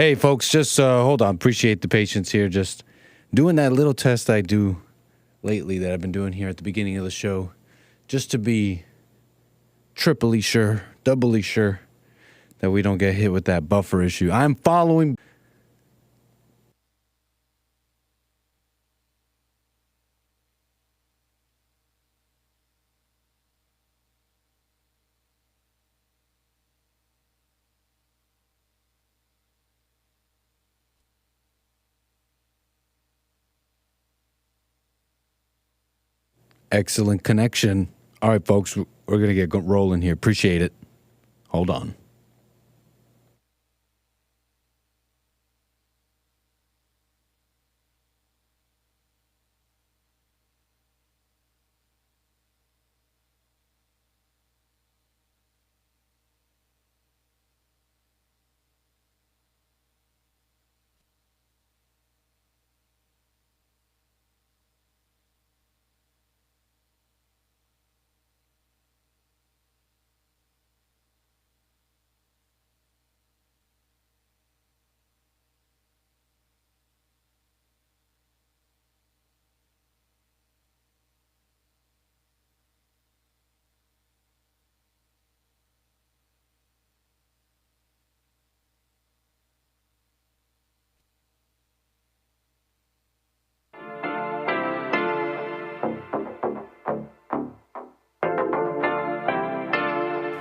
Hey, folks, just hold on. Appreciate the patience here. Just doing that little test I do lately that I've been doing here at the beginning of the show, just to be triply sure, doubly sure that we don't get hit with that buffer issue. I'm following. Excellent connection. All right, folks, we're going to get rolling here. Appreciate it. Hold on.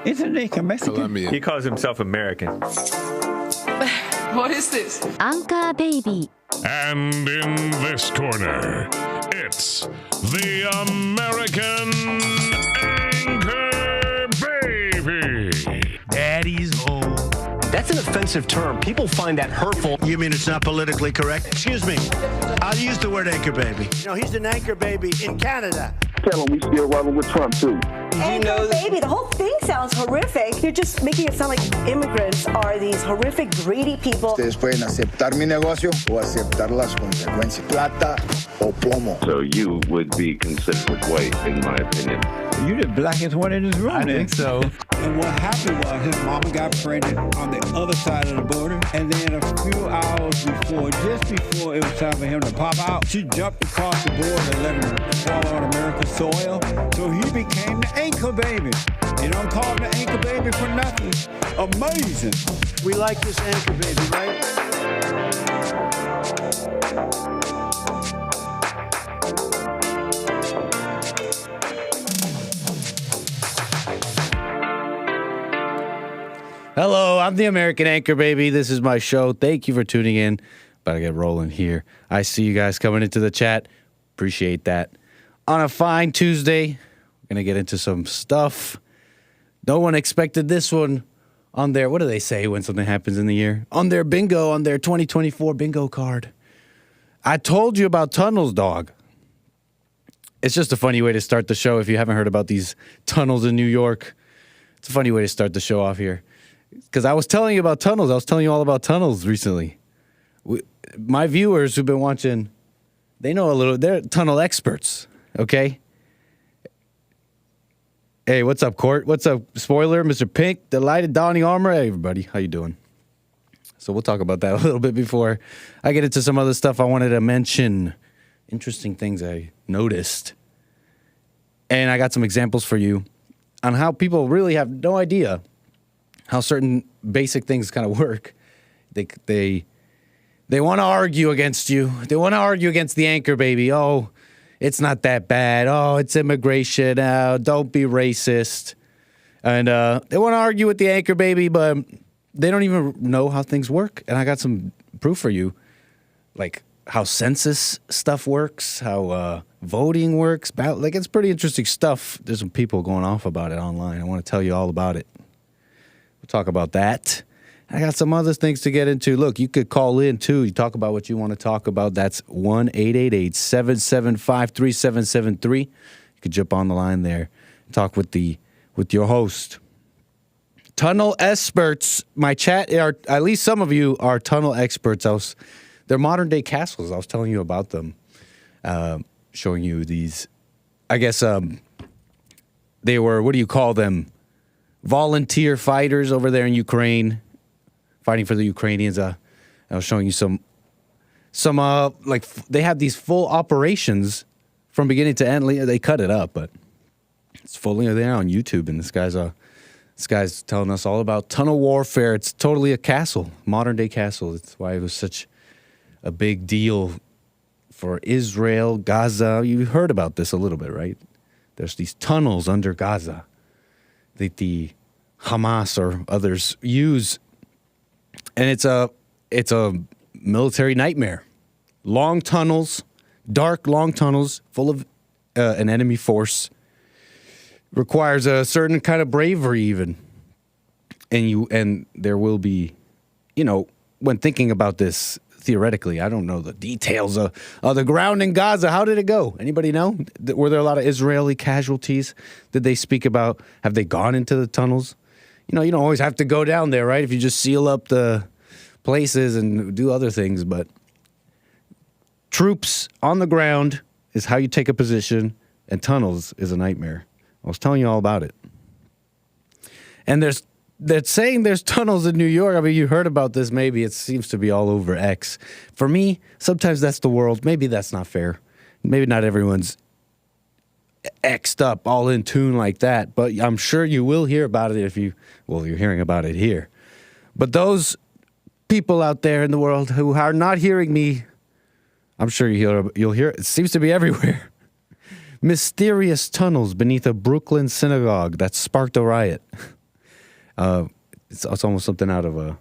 Isn't he Mexican? Colombian. He calls himself American. What is this? 𝒔𝒐𝒄𝒊𝒂𝒍𝒔. And in this corner, it's the American Anchor Baby. Daddy's home. That's an offensive term. People find that hurtful. You mean it's not politically correct? Excuse me. I'll use the word anchor baby. No, he's an anchor baby in Canada. Tell him we still rolling with Trump, too. Anchor baby, the whole thing sounds horrific. You're just making it sound like immigrants are these horrific, greedy people. Ustedes pueden aceptar mi negocio o aceptar las consecuencias. Plata o plomo. So you would be considered white, in my opinion. You're the blackest one in this room. I think so. And what happened was his mama got pregnant on the other side of the border. And then a few hours before, just before it was time for him to pop out, she jumped across the border and let him fall on America's soil. So he became the anchor baby. You don't call him the anchor baby for nothing. Amazing. We like this anchor baby, right? Hello, I'm the American Anchor Baby. This is my show. Thank you for tuning in. About to get rolling here. I see you guys coming into the chat. Appreciate that. On a fine Tuesday, we're going to get into some stuff. No one expected this one on their, what do they say when something happens in the year? On their bingo, on their 2024 bingo card. I told you about tunnels, dog. It's just a funny way to start the show if you haven't heard about these tunnels in New York. It's a funny way to start the show off here. Because I was telling you about tunnels. I was telling you all about tunnels recently. My viewers who've been watching, they know a little. They're tunnel experts, okay? Hey, what's up, Court? What's up, Spoiler, Mr. Pink, Delighted, Donnie Armour? Hey, everybody. How you doing? So we'll talk about that a little bit before I get into some other stuff I wanted to mention. Interesting things I noticed. And I got some examples for you on how people really have no idea how certain basic things kind of work. They want to argue against you. They want to argue against the anchor baby. Oh, it's not that bad. Oh, it's immigration. Don't be racist. And they want to argue with the anchor baby, but they don't even know how things work. And I got some proof for you, like how census stuff works, how voting works. Like, it's pretty interesting stuff. There's some people going off about it online. I want to tell you all about it. We'll talk about that. I got some other things to get into. Look, you could call in, too. You talk about what you want to talk about. That's 1-888-775-3773. You could jump on the line there and talk with your host. Tunnel experts. My chat, at least some of you are tunnel experts. They're modern-day castles. I was telling you about them, showing you these. I guess they were, what do you call them? Volunteer fighters over there in Ukraine, fighting for the Ukrainians. I was showing you some like they have these full operations from beginning to end. They cut it up, but it's fully there on YouTube. And this guy's telling us all about tunnel warfare. It's totally a castle, modern day castle. That's why it was such a big deal for Israel, Gaza. You heard about this a little bit, right? There's these tunnels under Gaza that the Hamas or others use, and it's a military nightmare. Long tunnels, dark long tunnels full of an enemy force. Requires a certain kind of bravery even. And there will be, when thinking about this theoretically, I don't know the details of the ground in Gaza. How did it go? Anybody know? Were there a lot of Israeli casualties? Did they speak about, have they gone into the tunnels? You don't always have to go down there, right? If you just seal up the places and do other things, but troops on the ground is how you take a position, and tunnels is a nightmare. I was telling you all about it. And they're saying there's tunnels in New York. I mean, you heard about this maybe. It seems to be all over X. For me, sometimes that's the world. Maybe that's not fair. Maybe not everyone's X'd up, all in tune like that. But I'm sure you will hear about it you're hearing about it here. But those people out there in the world who are not hearing me, I'm sure you'll hear it. It seems to be everywhere. Mysterious tunnels beneath a Brooklyn synagogue that sparked a riot. It's almost something out of a.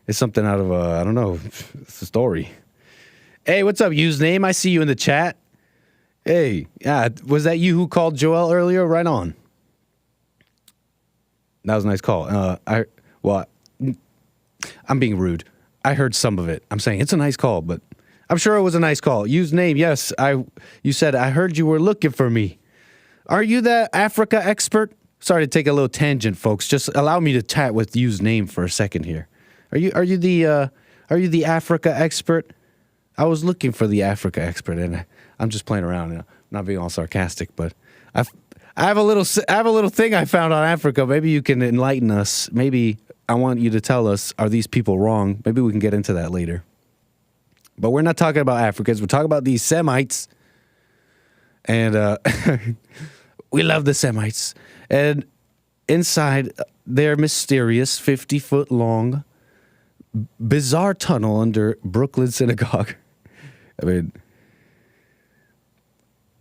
It's something out of a. I don't know. It's a story. Hey, what's up, username? I see you in the chat. Hey, yeah, was that you who called Joel earlier? Right on. That was a nice call. I'm being rude. I heard some of it. I'm saying it's a nice call, but. I'm sure it was a nice call. Use name, yes. You said, I heard you were looking for me. Are you the Africa expert? Sorry to take a little tangent, folks. Just allow me to chat with use name for a second here. Are you the Africa expert? I was looking for the Africa expert, and I'm just playing around. I'm not being all sarcastic, but I have a little thing I found on Africa. Maybe you can enlighten us. Maybe I want you to tell us, are these people wrong? Maybe we can get into that later. But we're not talking about Africans. We're talking about these Semites. And we love the Semites. And inside their mysterious 50-foot-long bizarre tunnel under Brooklyn Synagogue. I mean,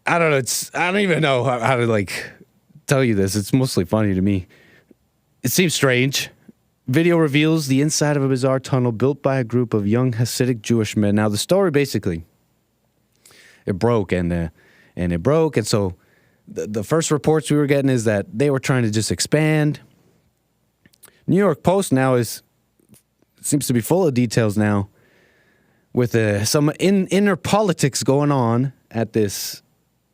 I don't know. I don't even know how to, tell you this. It's mostly funny to me. It seems strange. Video reveals the inside of a bizarre tunnel built by a group of young Hasidic Jewish men. Now, the story basically, it broke, and so the first reports we were getting is that they were trying to just expand. New York Post now seems to be full of details now, with some inner politics going on at this,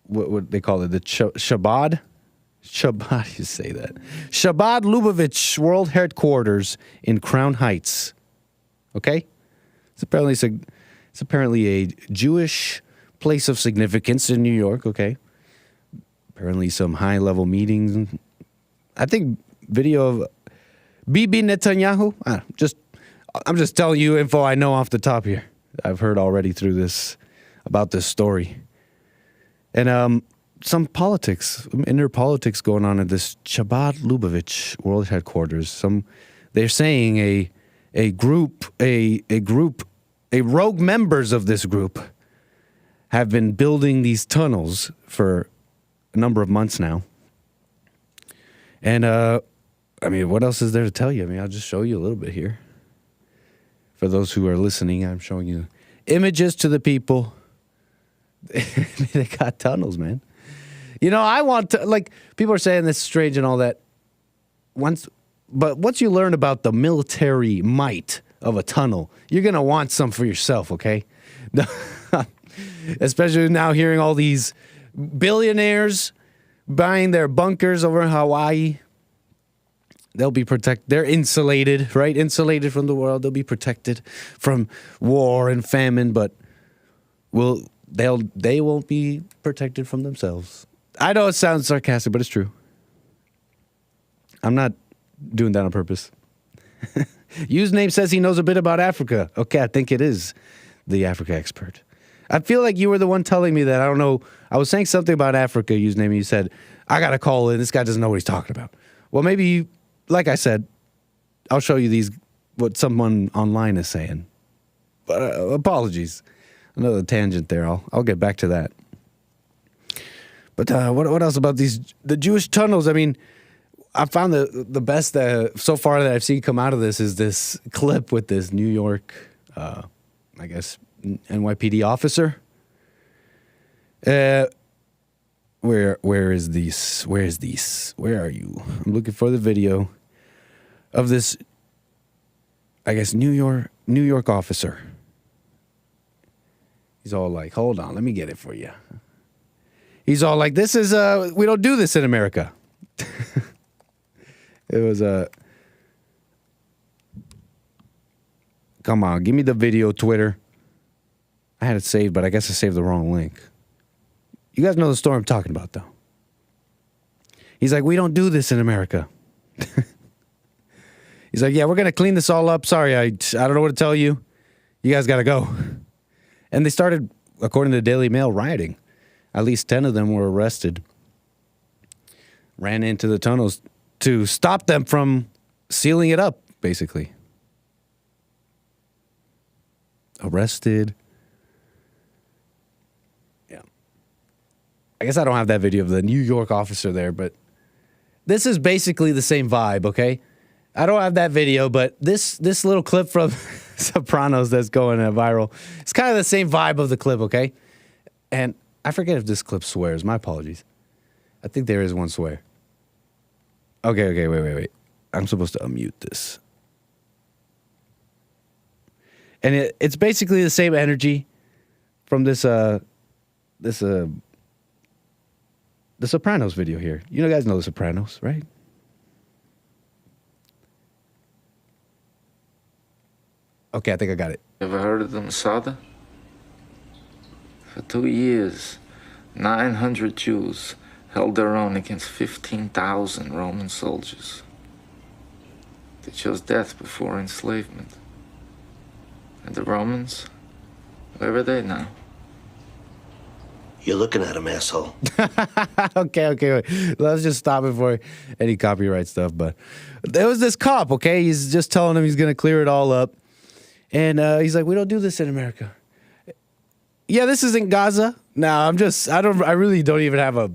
what they call it, the Chabad, you say that. 𒒏💊💄𝒌𝒔𝒕𝒓𝒆𝒂𝒎 World Headquarters in Crown Heights. Okay? It's apparently a Jewish place of significance in New York, okay? Apparently some high-level meetings. I think video of Bibi Netanyahu. I'm just telling you info I know off the top here. I've heard already through this, about this story. And some politics, inner politics going on at this 𒒏💊💂💏 World Headquarters. They're saying a rogue members of this group have been building these tunnels for a number of months now. And what else is there to tell you? I'll just show you a little bit here. For those who are listening, I'm showing you images to the people. They got tunnels, man. I want to, people are saying this is strange and all that. But once you learn about the military might of a tunnel, you're going to want some for yourself, okay? Especially now hearing all these billionaires buying their bunkers over in Hawaii. They'll be protected. They're insulated, right? Insulated from the world. They'll be protected from war and famine, but they won't be protected from themselves. I know it sounds sarcastic, but it's true. I'm not doing that on purpose. Username says he knows a bit about Africa. Okay, I think it is the Africa expert. I feel like you were the one telling me that. I don't know. I was saying something about Africa, username, and you said, I got to call in. This guy doesn't know what he's talking about. Well, maybe, like I said, I'll show you what someone online is saying. But apologies. Another tangent there. I'll get back to that. But what else about the Jewish tunnels? I mean, I found the best so far that I've seen come out of this is this clip with this New York, I guess, NYPD officer. Where is these? Where are you? I'm looking for the video of this, I guess, New York officer. He's all like, hold on, let me get it for you. He's all like, this is, we don't do this in America. It was come on, give me the video, Twitter. I had it saved, but I guess I saved the wrong link. You guys know the story I'm talking about, though. He's like, we don't do this in America. He's like, yeah, we're going to clean this all up. Sorry, I don't know what to tell you. You guys got to go. And they started, according to the Daily Mail, rioting. At least 10 of them were arrested. Ran into the tunnels to stop them from sealing it up, basically. Arrested. Yeah. I guess I don't have that video of the New York officer there, but this is basically the same vibe, okay? I don't have that video, but this little clip from Sopranos that's going viral, it's kind of the same vibe of the clip, okay? And I forget if this clip swears. My apologies. I think there is one swear. Okay, wait. I'm supposed to unmute this. And it's basically the same energy from the Sopranos video here. You guys know the Sopranos, right? Okay, I think I got it. Ever heard of the Masada? For 2 years, 900 Jews held their own against 15,000 Roman soldiers. They chose death before enslavement. And the Romans, where are they now? You're looking at him, asshole. Okay, wait. Let's just stop before any copyright stuff. But there was this cop, okay? He's just telling him he's going to clear it all up. And he's like, we don't do this in America. Yeah, this isn't Gaza. No, I really don't even have a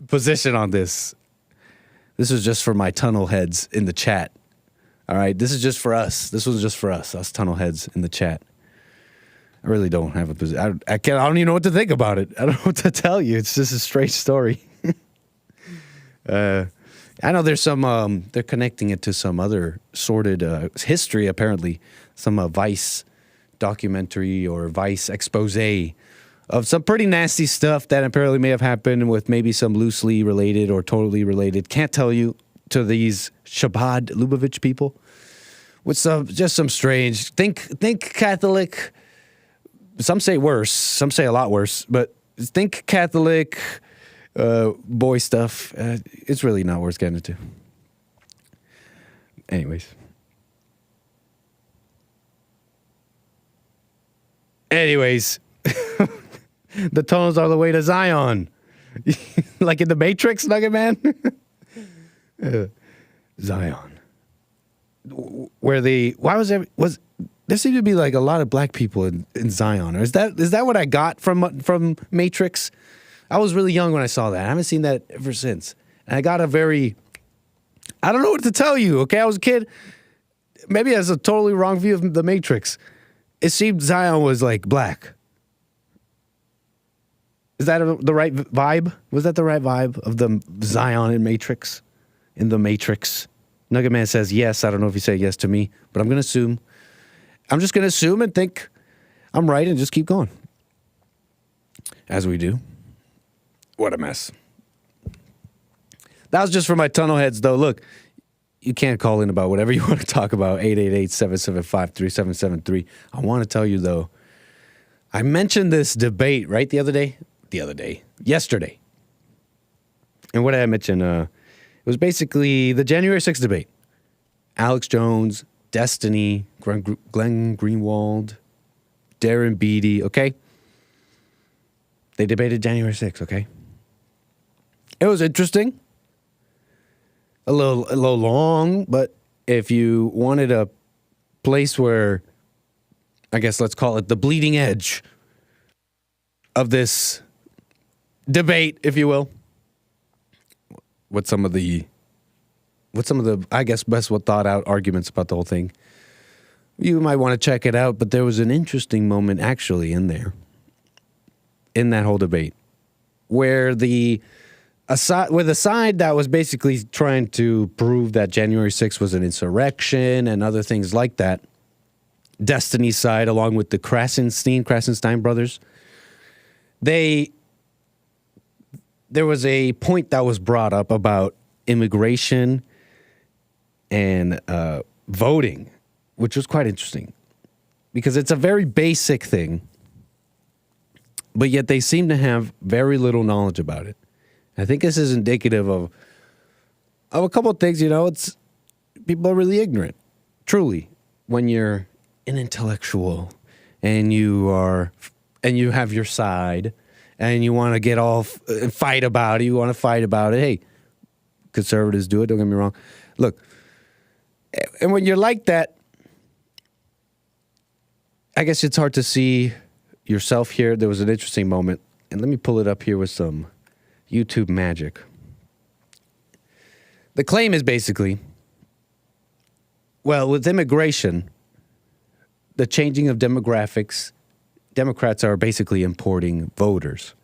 position on this. This is just for my tunnel heads in the chat. All right, this is just for us. This was just for us tunnel heads in the chat. I really don't have a position. I don't even know what to think about it. I don't know what to tell you. It's just a strange story. I know there's some, they're connecting it to some other sordid history, apparently. Some Vice documentary or Vice expose of some pretty nasty stuff that apparently may have happened with maybe some loosely related or totally related, can't tell you, to these 𝒏𝒊𝒄𝒌𝒔𝒕𝒓𝒆𝒂𝒎, with just some strange, think Catholic, some say worse, some say a lot worse, but think Catholic boy stuff. It's really not worth getting into. Anyways. The tunnels are the way to Zion. Like in the Matrix, Nugget Man? Zion. Where there seemed to be like a lot of black people in Zion. Or is that what I got from Matrix? I was really young when I saw that. I haven't seen that ever since. And I got I don't know what to tell you, okay? I was a kid. Maybe it has a totally wrong view of the Matrix. It seemed Zion was like black. Is that the right vibe? Was that the right vibe of the Zion in Matrix? In the Matrix? Nugget Man says yes. I don't know if he said yes to me, but I'm going to assume. I'm just going to assume and think I'm right and just keep going. As we do. What a mess. That was just for my tunnel heads, though. Look, you can't call in about whatever you want to talk about. 888-775-3773. I want to tell you, though, I mentioned this debate, right, yesterday. And what did I mention? It was basically the January 6th debate. Alex Jones, Destiny, Glenn Greenwald, Darren Beatty, okay? They debated January 6th, okay? It was interesting. A little long, but if you wanted a place where, I guess let's call it the bleeding edge of this debate, if you will, with some of the, I guess, best thought out arguments about the whole thing, you might want to check it out. But there was an interesting moment actually in there, in that whole debate, where the side that was basically trying to prove that January 6th was an insurrection and other things like that, Destiny's side, along with the Krasenstein brothers, there was a point that was brought up about immigration and voting, which was quite interesting because it's a very basic thing, but yet they seem to have very little knowledge about it. I think this is indicative of a couple of things. You know, it's people are really ignorant, truly, when you're an intellectual and you have your side and you want to get off and fight about it. You want to fight about it. Hey, conservatives do it. Don't get me wrong. Look, and when you're like that, I guess it's hard to see yourself here. There was an interesting moment, and let me pull it up here with some YouTube magic. The claim is basically, well, with immigration, the changing of demographics, Democrats are basically importing voters.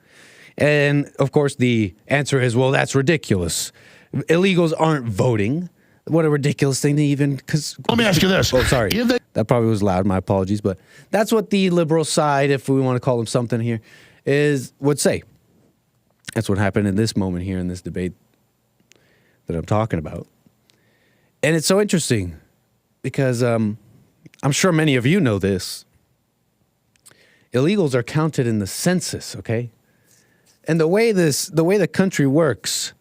And, of course, the answer is, well, that's ridiculous. Illegals aren't voting. What a ridiculous thing to even... Cause, let me ask you this. Oh, sorry. That probably was loud. My apologies. But that's what the liberal side, if we want to call them something here, would say. That's what happened in this moment here in this debate that I'm talking about. And it's so interesting because I'm sure many of you know this. Illegals are counted in the census, okay? And the way the country works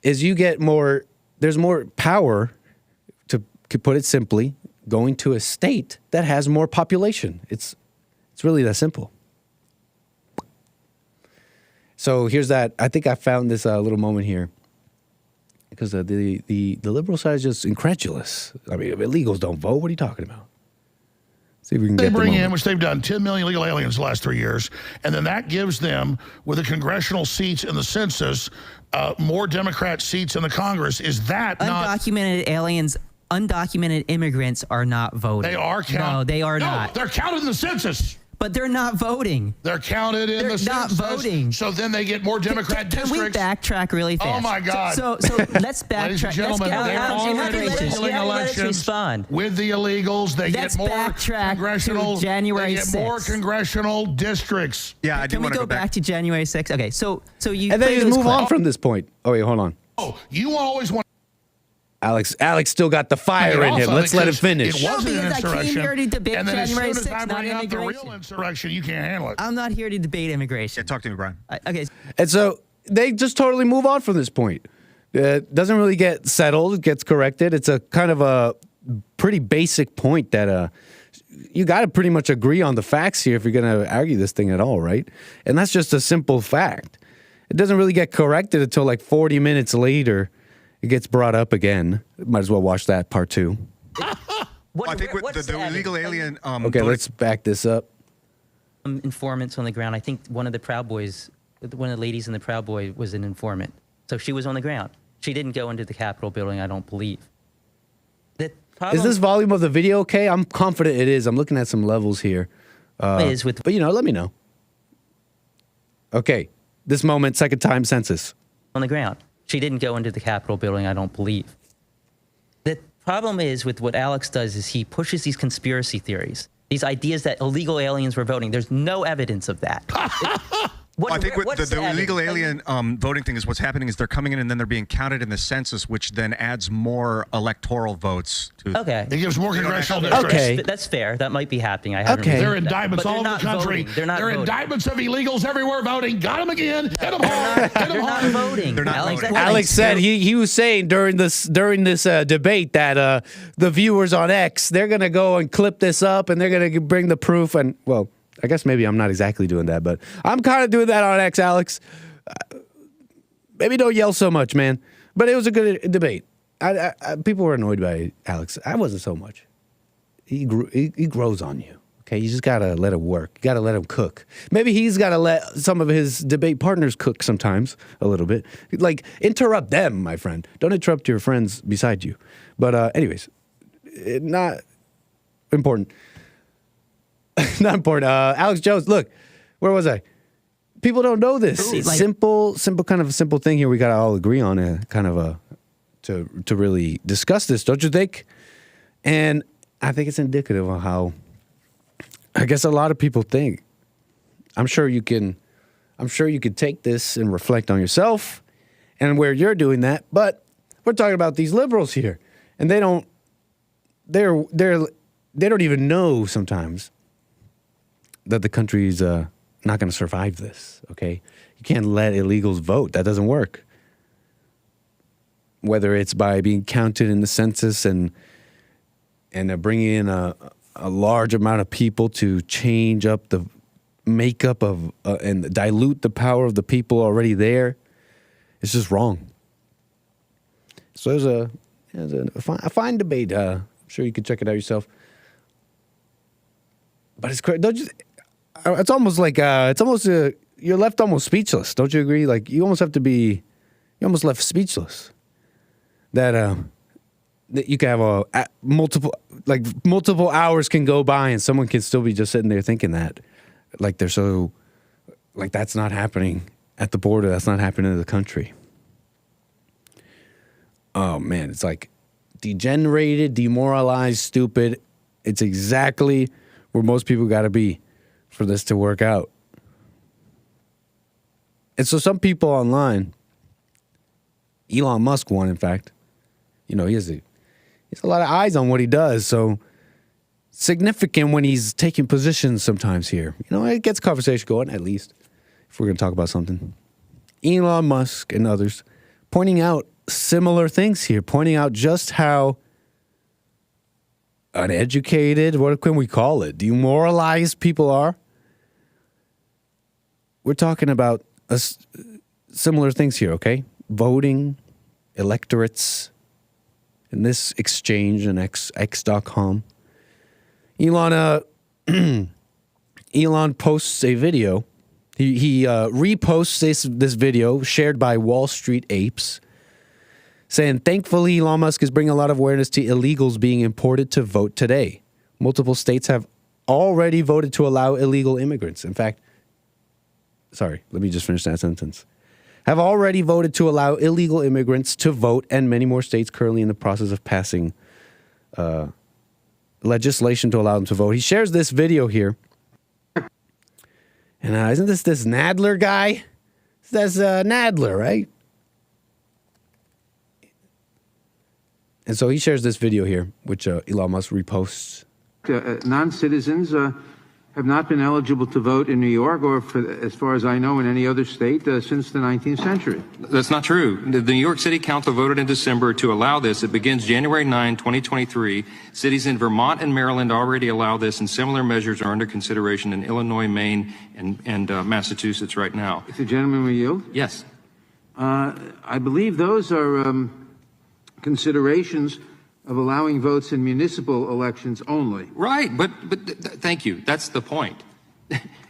is there's more power, to put it simply, going to a state that has more population. It's really that simple. So here's that. I think I found this little moment here because the liberal side is just incredulous. I mean, illegals don't vote. What are you talking about? See if we can they get bring in, which they've done, 10 million illegal aliens the last 3 years, and then that gives them, with the congressional seats in the census, more Democrat seats in the Congress. Is that undocumented aliens? Undocumented immigrants are not voting. They are counted. No, they are not. They're counted in the census. But they're not voting. They're counted in the census. They're not voting. So then they get more Democrat districts. Can we backtrack really fast? Oh, my God. So let's backtrack. Ladies and gentlemen, they're already stealing elections with the illegals. They get more congressional. January 6th. They get more congressional districts. Yeah, I do want to go back to January 6th. Okay, so you and then you move on from this point. Oh wait, hold on. Oh, you always want. Alex still got the fire in him. Let's let him finish. It wasn't an insurrection. I came here to debate and then January as soon as 6th, I not bring up the immigration. real insurrection, you can't handle it. I'm not here to debate immigration. Yeah, talk to me, Brian. Okay. And so they just totally move on from this point. It doesn't really get settled. It gets corrected. It's a kind of a pretty basic point that you got to pretty much agree on the facts here if you're going to argue this thing at all, right? And that's just a simple fact. It doesn't really get corrected until like 40 minutes later. It gets brought up again. Might as well watch that part 2. I think with the illegal alien... okay, let's back this up. Informants on the ground. I think one of the ladies in the Proud Boy was an informant. So she was on the ground. She didn't go into the Capitol building, I don't believe. Is this volume of the video okay? I'm confident it is. I'm looking at some levels here. But, let me know. Okay, this moment, second time census. On the ground. She didn't go into the Capitol building, I don't believe. The problem is with what Alex does is he pushes these conspiracy theories, these ideas that illegal aliens were voting. There's no evidence of that. I think the illegal alien voting thing is what's happening is they're coming in and then they're being counted in the census, which then adds more electoral votes. Okay. It gives more congressional districts. Okay. That's fair. That might be happening. I haven't There are indictments all over the country. They're not voting. Indictments of illegals everywhere voting. Got them again. Hit them hard. They're not voting. They're not voting. Alex said he was saying during this debate that the viewers on X, they're gonna go and clip this up and they're gonna bring the proof. And well, I guess maybe I'm not exactly doing that, but I'm kind of doing that on X, Alex. Maybe don't yell so much, man. But it was a good debate. People were annoyed by Alex. I wasn't so much. He grows on you. Okay, you just gotta let him work. You gotta let him cook. Maybe he's gotta let some of his debate partners cook sometimes a little bit. Like interrupt them, my friend. Don't interrupt your friends beside you. But anyways, not important. Not important. Alex Jones, look, where was I? People don't know this. It's simple thing here. We gotta all agree on to really discuss this, don't you think? And I think it's indicative of how I guess a lot of people think. I'm sure you can take this and reflect on yourself and where you're doing that. But we're talking about these liberals here, and they don't even know sometimes that the country's not going to survive this. Okay, you can't let illegals vote. That doesn't work. Whether it's by being counted in the census and bringing in a large amount of people to change up the makeup of and dilute the power of the people already there, it's just wrong. So there's a fine debate. I'm sure you could check it out yourself. But it's crazy. Don't you? It's almost like you're left almost speechless. Don't you agree? Like you almost left speechless. That you can have multiple hours can go by and someone can still be just sitting there thinking that, like they're so, like that's not happening at the border. That's not happening in the country. Oh man, it's like degenerated, demoralized, stupid. It's exactly where most people got to be for this to work out. And so some people online, Elon Musk one, in fact, he has a lot of eyes on what he does. So significant when he's taking positions sometimes here. It gets conversation going, at least, if we're going to talk about something. Elon Musk and others pointing out similar things here, pointing out just how uneducated, what can we call it, demoralized people are. We're talking about similar things here, okay? Voting, electorates, in this exchange on X.com. Elon posts a video. He reposts this video shared by Wall Street Apes, saying, thankfully, Elon Musk is bringing a lot of awareness to illegals being imported to vote today. Multiple states have already voted to allow illegal immigrants. In fact, sorry, let me just finish that sentence. Have already voted to allow illegal immigrants to vote, and many more states currently in the process of passing legislation to allow them to vote. He shares this video here. And isn't this Nadler guy? That's Nadler, right? And so he shares this video here, which Elon Musk reposts. Non-citizens have not been eligible to vote in New York or, as far as I know, in any other state since the 19th century. That's not true. The New York City Council voted in December to allow this. It begins January 9, 2023. Cities in Vermont and Maryland already allow this, and similar measures are under consideration in Illinois, Maine, and Massachusetts right now. If the gentleman will yield? Yes. I believe those are considerations of allowing votes in municipal elections only. Right, but thank you. That's the point.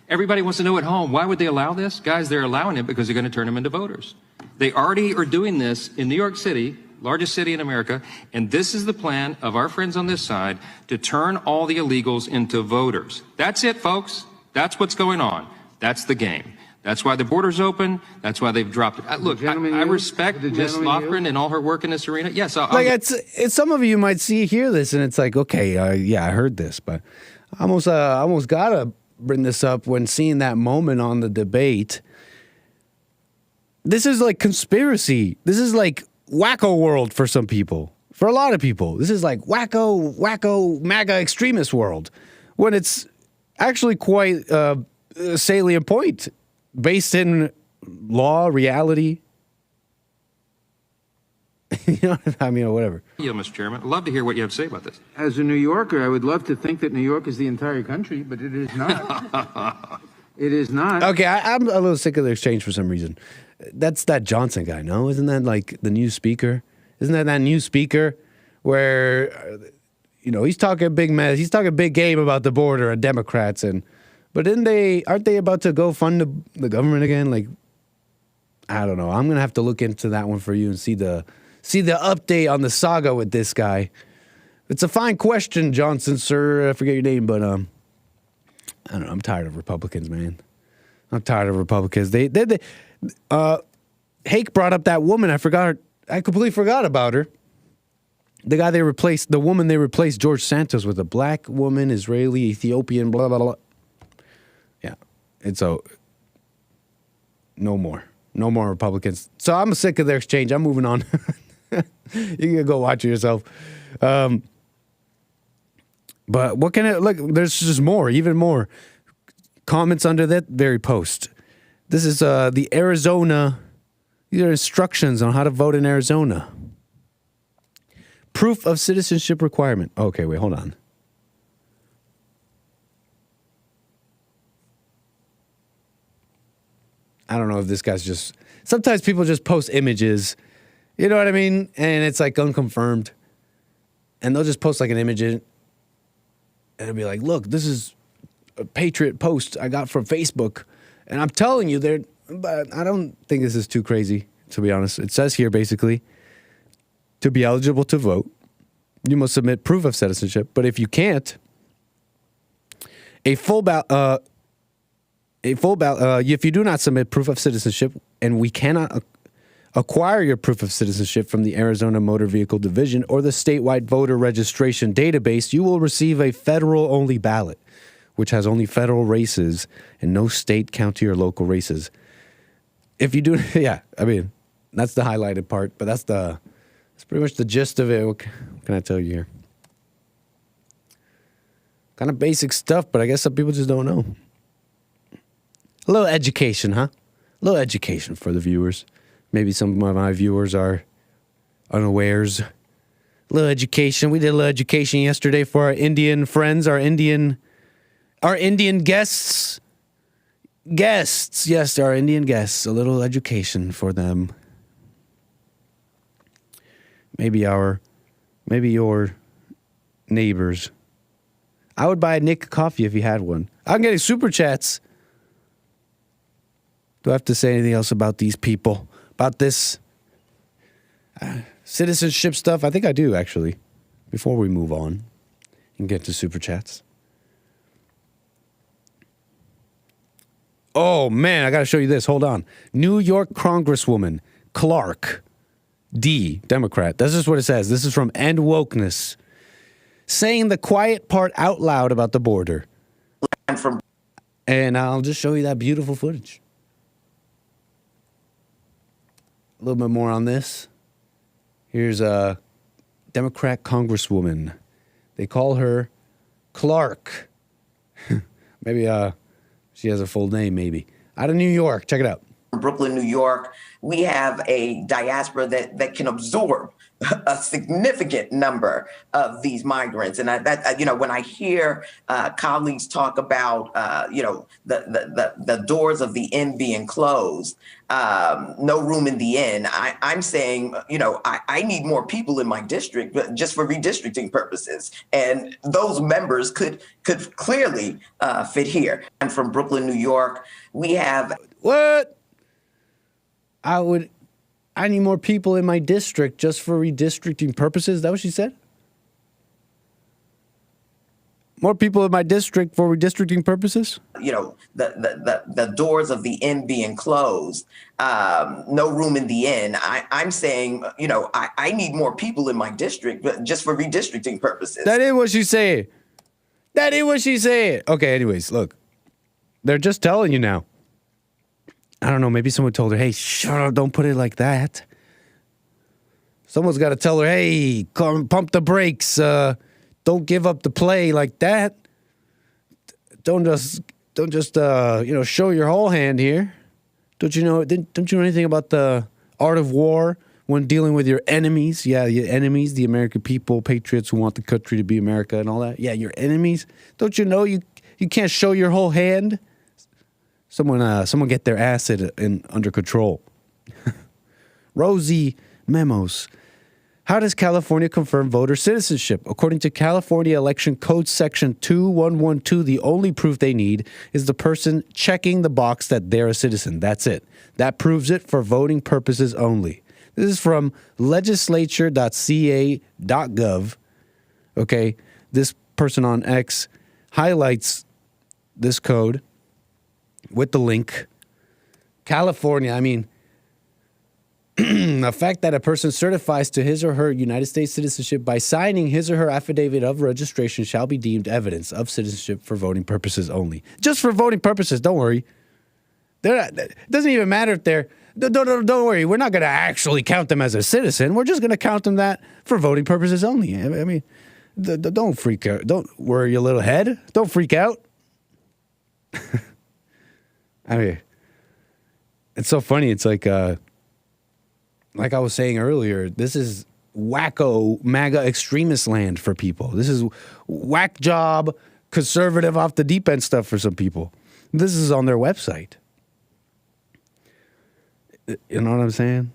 Everybody wants to know at home, why would they allow this? Guys, they're allowing it because they're going to turn them into voters. They already are doing this in New York City, largest city in America, and this is the plan of our friends on this side to turn all the illegals into voters. That's it, folks. That's what's going on. That's the game. That's why the border's open. That's why they've dropped it. Look, I respect Ms. Lofgren and all her work in this arena. Yes, it's some of you might hear this and it's like, okay, yeah, I heard this, but I almost gotta bring this up when seeing that moment on the debate. This is like conspiracy. This is like wacko world for some people. For a lot of people, this is like wacko MAGA extremist world, when it's actually quite a salient point based in law, reality. You know, I mean, or whatever. Yeah, Mr. Chairman. I'd love to hear what you have to say about this. As a New Yorker, I would love to think that New York is the entire country, but it is not. It is not. Okay, I'm a little sick of the exchange for some reason. That's that Johnson guy, no? Isn't that like the new speaker? Isn't that new speaker where, you know, he's talking big mess. He's talking big game about the border and Democrats. But aren't they about to go fund the government again? Like, I don't know. I'm going to have to look into that one for you and see the update on the saga with this guy. It's a fine question, Johnson, sir. I forget your name, but I don't know. I'm tired of Republicans, man. I'm tired of Republicans. Hake brought up that woman. I completely forgot about her. The woman they replaced George Santos with, a black woman, Israeli, Ethiopian, blah, blah, blah. Yeah. And so, no more Republicans. So I'm sick of their exchange. I'm moving on. You can go watch it yourself. But what can look, there's just more, even more comments under that very post. This is the Arizona. These are instructions on how to vote in Arizona. Proof of citizenship requirement. Okay, wait, hold on. I don't know if this guy's just... Sometimes people just post images, you know what I mean? And it's like unconfirmed. And they'll just post like an image and it'll be like, look, this is a Patriot post I got from Facebook. And I'm telling you, but I don't think this is too crazy, to be honest. It says here, basically, to be eligible to vote, you must submit proof of citizenship. But if you can't, if you do not submit proof of citizenship and we cannot acquire your proof of citizenship from the Arizona Motor Vehicle Division or the statewide voter registration database, you will receive a federal-only ballot, which has only federal races and no state, county, or local races. If you do, yeah, I mean, that's the highlighted part, but that's pretty much the gist of it. What can I tell you here? Kind of basic stuff, but I guess some people just don't know. A little education, huh? A little education for the viewers. Maybe some of my viewers are unawares. A little education. We did a little education yesterday for our Indian friends, our Indian guests. Yes, our Indian guests. A little education for them. Maybe your neighbors. I would buy Nick a coffee if he had one. I'm getting super chats. Do I have to say anything else about these people? About this citizenship stuff? I think I do, actually, before we move on and get to super chats. Oh, man, I got to show you this. Hold on. New York Congresswoman Clark D., Democrat. This is what it says. This is from End Wokeness. Saying the quiet part out loud about the border. And I'll just show you that beautiful footage. A little bit more on this. Here's a Democrat Congresswoman. They call her Clark. Maybe she has a full name, maybe. Out of New York. Check it out. Brooklyn, New York, we have a diaspora that can absorb a significant number of these migrants. And when I hear colleagues talk about, the doors of the inn being closed, no room in the inn, I'm saying, I need more people in my district just for redistricting purposes. And those members could clearly fit here. I'm from Brooklyn, New York. We have... What? I need more people in my district just for redistricting purposes. Is that what she said? More people in my district for redistricting purposes? The doors of the inn being closed, no room in the inn. I'm saying, I need more people in my district just for redistricting purposes. That is what she said. Okay, anyways, look. They're just telling you now. I don't know. Maybe someone told her, hey, shut up, don't put it like that. Someone's got to tell her, hey, pump the brakes. Don't give up the play like that. Don't just show your whole hand here. Don't you know anything about the art of war when dealing with your enemies? Yeah, your enemies, the American people, patriots who want the country to be America and all that. Yeah, your enemies. Don't you know you can't show your whole hand? Someone get their acid under control. Rosie Memos. How does California confirm voter citizenship? According to California Election Code Section 2112, the only proof they need is the person checking the box that they're a citizen. That's it. That proves it for voting purposes only. This is from legislature.ca.gov. Okay, this person on X highlights this code with the link. California, I mean, the fact that a person certifies to his or her United States citizenship by signing his or her affidavit of registration shall be deemed evidence of citizenship for voting purposes only. Just for voting purposes, don't worry. It doesn't even matter if they're... Don't worry, we're not going to actually count them as a citizen. We're just going to count them that for voting purposes only. I mean, don't freak out. Don't worry your little head. Don't freak out. I mean, it's so funny. It's like I was saying earlier, this is wacko MAGA extremist land for people. This is whack job, conservative off the deep end stuff for some people. This is on their website. You know what I'm saying?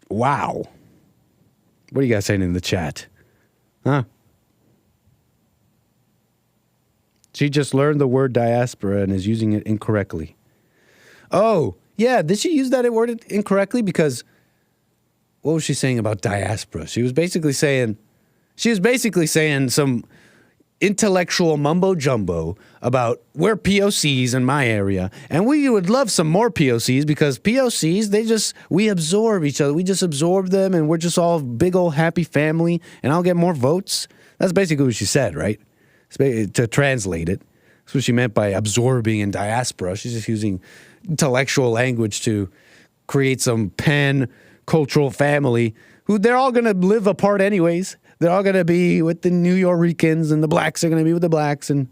Wow. What are you guys saying in the chat? Huh? She just learned the word diaspora and is using it incorrectly. Oh, yeah. Did she use that word incorrectly? Because what was she saying about diaspora? She was basically saying some intellectual mumbo jumbo about we're POCs in my area, and we would love some more POCs because POCs, we absorb each other. We just absorb them, and we're just all big old happy family, and I'll get more votes. That's basically what she said, right? To translate it. That's what she meant by absorbing in diaspora. She's just using intellectual language to create some pan-cultural family who they're all going to live apart anyways. They're all going to be with the New Yorkers, and the blacks are going to be with the blacks, and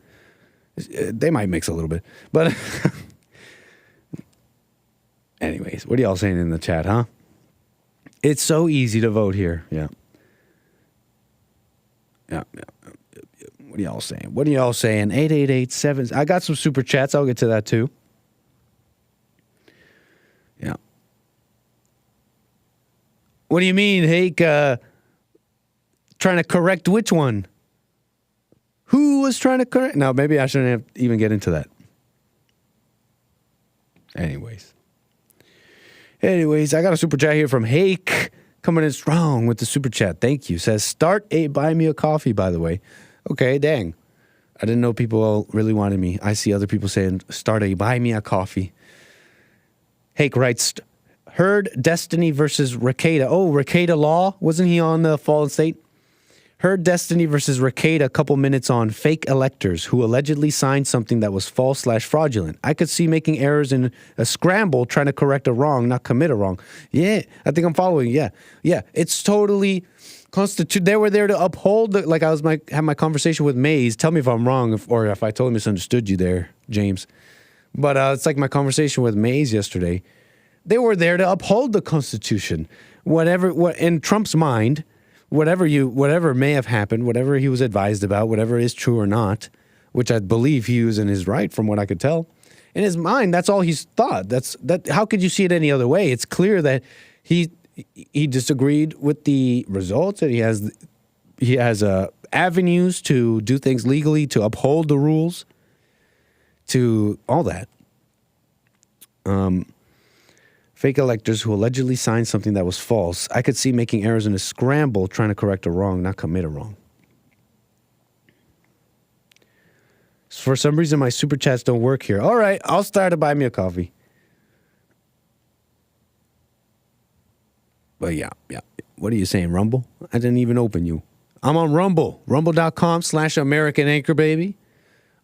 they might mix a little bit. But anyways, what are y'all saying in the chat, huh? It's so easy to vote here. Yeah. What are y'all saying? 888-7. I got some super chats. I'll get to that too. Yeah. What do you mean, Hake? Trying to correct which one? Who was trying to correct? No, maybe I shouldn't even get into that. Anyways, I got a super chat here from Hake coming in strong with the super chat. Thank you. Says, start a buy me a coffee, by the way. Okay, dang. I didn't know people really wanted me. I see other people saying, start a buy me a coffee. Hake writes, heard Destiny versus Rekieta. Oh, Rekieta Law? Wasn't he on the Fallen State? Heard Destiny versus Rekieta a couple minutes on fake electors who allegedly signed something that was false/fraudulent. I could see making errors in a scramble trying to correct a wrong, not commit a wrong. Yeah, I think I'm following. Yeah. It's totally they were there to uphold had my conversation with Mays. Tell me if I'm wrong or if I totally misunderstood you there, James. But it's like my conversation with Mays yesterday. They were there to uphold the Constitution. What in Trump's mind, whatever may have happened, whatever he was advised about, whatever is true or not, which I believe he was in his right from what I could tell. In his mind, that's all he's thought. How could you see it any other way? It's clear that he disagreed with the results, and he has avenues to do things legally, to uphold the rules, to all that. Fake electors who allegedly signed something that was false. I could see making errors in a scramble trying to correct a wrong, not commit a wrong. For some reason, my super chats don't work here. All right, I'll start to buy me a coffee. But yeah. What are you saying, Rumble? I didn't even open you. I'm on Rumble. Rumble.com/American Anchor Baby.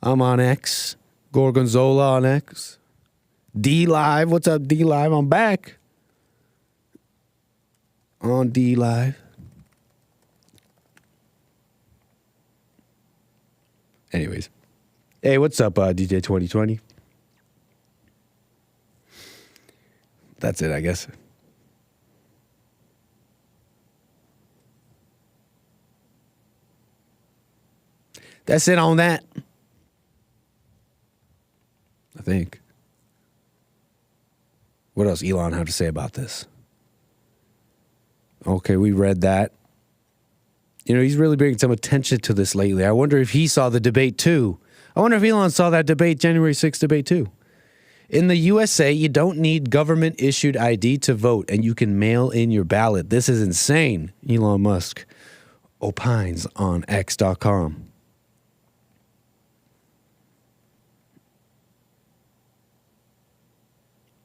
I'm on X. Gorgonzola on X. D Live. What's up, D Live? I'm back. On D Live. Anyways. Hey, what's up, DJ 2020? That's it, I guess. That's it on that. I think. What else Elon have to say about this? Okay, we read that. You know, he's really bringing some attention to this lately. I wonder if he saw the debate too. I wonder if Elon saw that debate, January 6th debate too. In the USA, you don't need government-issued ID to vote, and you can mail in your ballot. This is insane, Elon Musk opines on X.com.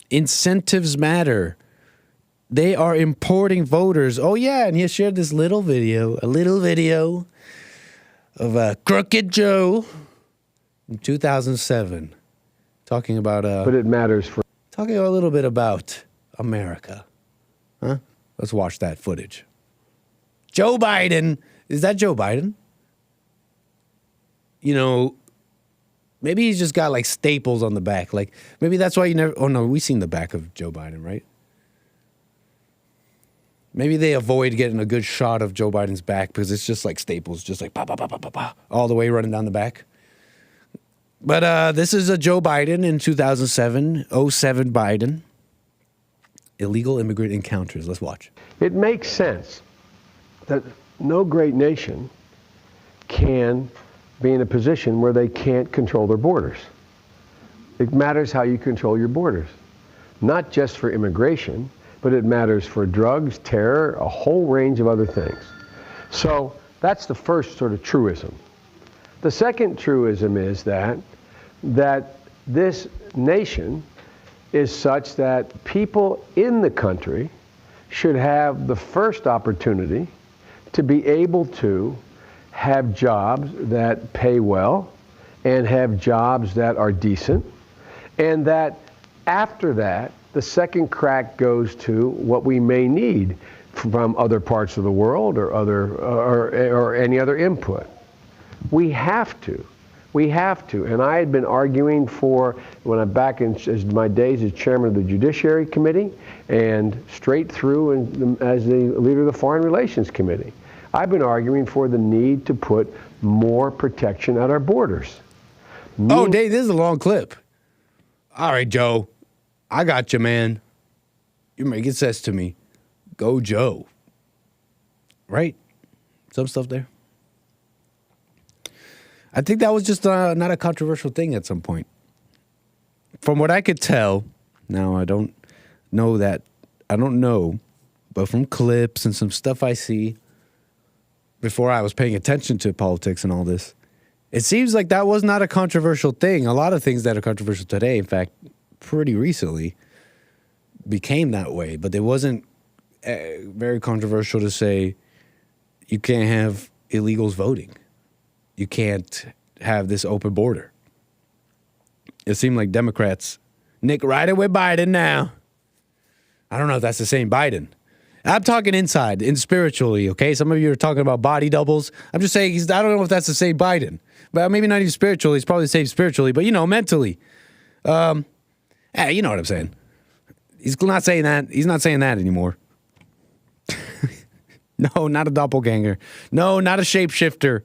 Incentives matter. They are importing voters. Oh, yeah, and he shared this a little video of Crooked Joe in 2007 talking about... but it matters for... Talking a little bit about America. Huh? Let's watch that footage. Joe Biden. Is that Joe Biden? You know, maybe he's just got like staples on the back. Like, maybe that's why you never... Oh, no, we've seen the back of Joe Biden, right? Maybe they avoid getting a good shot of Joe Biden's back because it's just like staples, just like pa, pa, pa, pa, pa, pa, all the way running down the back. But this is a Joe Biden in 2007, 07 Biden. Illegal immigrant encounters. Let's watch. It makes sense that no great nation can be in a position where they can't control their borders. It matters how you control your borders, not just for immigration, but it matters for drugs, terror, a whole range of other things. So that's the first sort of truism. The second truism is that this nation is such that people in the country should have the first opportunity to be able to have jobs that pay well and have jobs that are decent, and that after that, the second crack goes to what we may need from other parts of the world or any other input. We have to. We have to. And I had been arguing for, when I'm back in my days as chairman of the Judiciary Committee and straight through as the leader of the Foreign Relations Committee, I've been arguing for the need to put more protection at our borders. Oh, Dave, this is a long clip. All right, Joe. I got you, man. You make it sense to me. Go, Joe. Right? Some stuff there. I think that was just not a controversial thing at some point. From what I could tell, now I don't know, but from clips and some stuff I see before I was paying attention to politics and all this, it seems like that was not a controversial thing. A lot of things that are controversial today, in fact, pretty recently, became that way. But it wasn't very controversial to say you can't have illegals voting. You can't have this open border. It seemed like Democrats, Nick, ride it with Biden now. I don't know if that's the same Biden. I'm talking inside, spiritually, okay? Some of you are talking about body doubles. I'm just saying, I don't know if that's the same Biden. But maybe not even spiritually. He's probably the same spiritually, but, mentally. You know what I'm saying. He's not saying that. He's not saying that anymore. No, not a doppelganger. No, not a shapeshifter.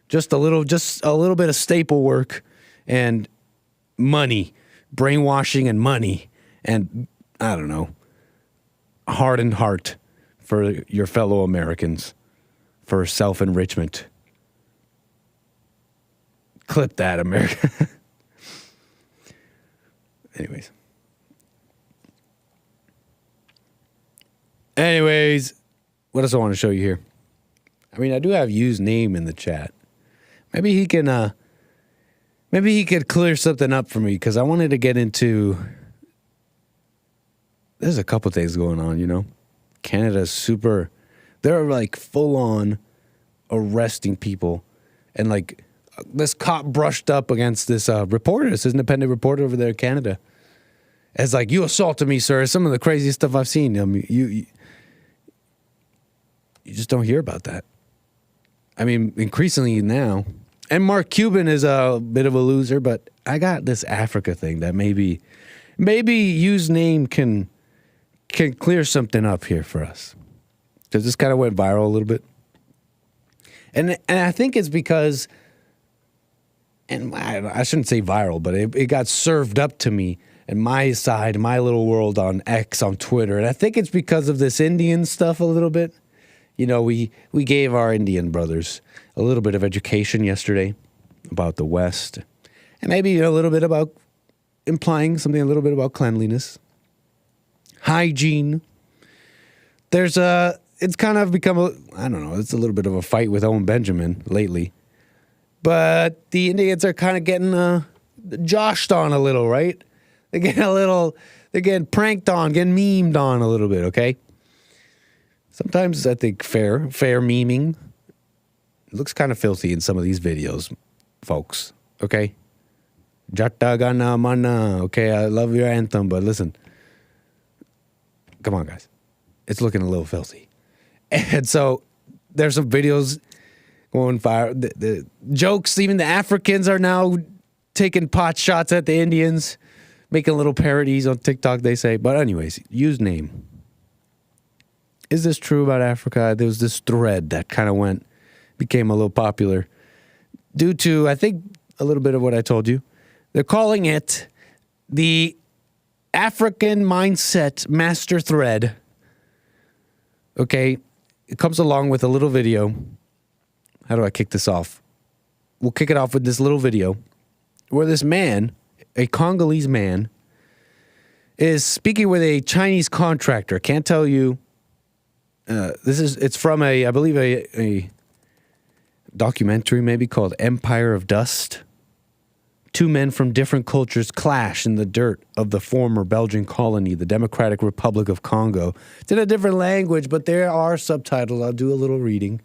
Just a little bit of staple work and money, brainwashing and money, and I don't know, hardened heart for your fellow Americans, for self-enrichment. Clip that, America. Anyways, what else I want to show you here? I mean, I do have Yu's name in the chat. Maybe he could clear something up for me, because I wanted to get into... There's a couple things going on, Canada's super... They're like full-on arresting people. And like this cop brushed up against this reporter, this independent reporter over there in Canada. It's like, you assaulted me, sir. Some of the craziest stuff I've seen. I mean, you just don't hear about that. I mean, increasingly now. And Mark Cuban is a bit of a loser, but I got this Africa thing that maybe use name can clear something up here for us. Because this kind of went viral a little bit. And I think it's because, and I shouldn't say viral, but it got served up to me and my side, my little world on X, on Twitter. And I think it's because of this Indian stuff a little bit. You know, we gave our Indian brothers a little bit of education yesterday about the West. And maybe a little bit about implying something a little bit about cleanliness, hygiene. It's kind of become it's a little bit of a fight with Owen Benjamin lately. But the Indians are kind of getting joshed on a little, right? They're getting pranked on, getting memed on a little bit, okay? Sometimes I think fair memeing. It looks kind of filthy in some of these videos, folks, okay? Jata Gana Mana, okay, I love your anthem, but listen. Come on, guys. It's looking a little filthy. And so there's some videos going viral. The jokes, even the Africans are now taking pot shots at the Indians, making little parodies on TikTok, they say. But anyways, use name. Is this true about Africa? There was this thread that kind of became a little popular due to, I think, a little bit of what I told you. They're calling it the African Mindset Master Thread. Okay, it comes along with a little video. How do I kick this off? We'll kick it off with this little video where this man, a Congolese man, is speaking with a Chinese contractor. Can't tell you. It's from I believe a documentary maybe called Empire of Dust. Two men from different cultures clash in the dirt of the former Belgian colony, the Democratic Republic of Congo. It's in a different language, but there are subtitles. I'll do a little reading.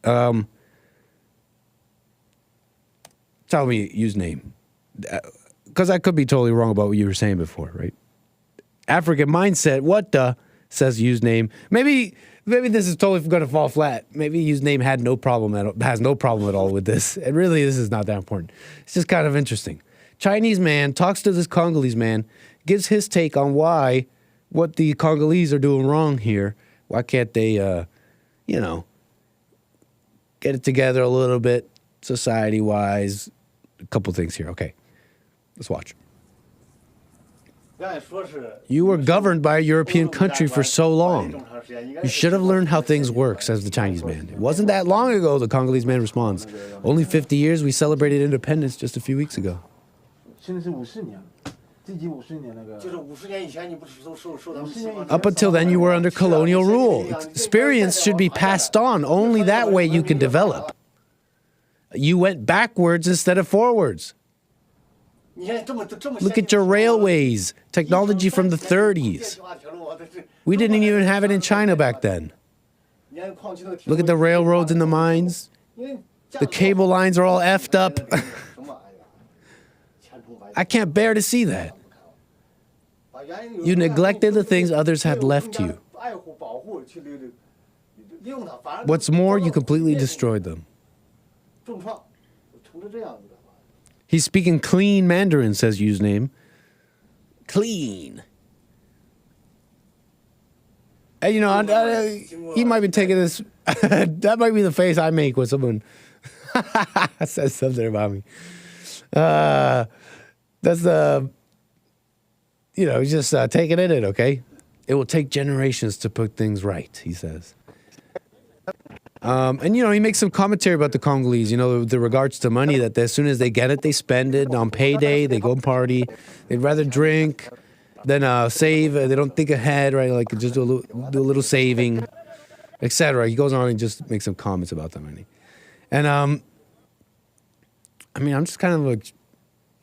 Tell me, use name. Because I could be totally wrong about what you were saying before, right? African mindset, what the, says use name. Maybe this is totally going to fall flat. Maybe use name has no problem at all with this. And really, this is not that important. It's just kind of interesting. Chinese man talks to this Congolese man, gives his take on what the Congolese are doing wrong here. Why can't they, get it together a little bit, society-wise? A couple things here. Okay, let's watch. You were governed by a European country for so long. You should have learned how things work, says the Chinese man. It wasn't that long ago, the Congolese man responds. Only 50 years, we celebrated independence just a few weeks ago. Up until then, you were under colonial rule. Experience should be passed on. Only that way you can develop. You went backwards instead of forwards. Look at your railways, technology from the 30s. We didn't even have it in China back then. Look at the railroads and the mines. The cable lines are all effed up. I can't bear to see that. You neglected the things others had left you. What's more, you completely destroyed them. He's speaking clean Mandarin, says username. Clean. And he might be taking this. That might be the face I make when someone says something about me. That's the, he's just taking it in, okay? It will take generations to put things right, he says. And he makes some commentary about the Congolese, with regards to money, that as soon as they get it, they spend it. On payday, they go party. They'd rather drink than save. They don't think ahead, right? Like just do a little saving, etc. He goes on and just makes some comments about the money. And I'm just kind of like,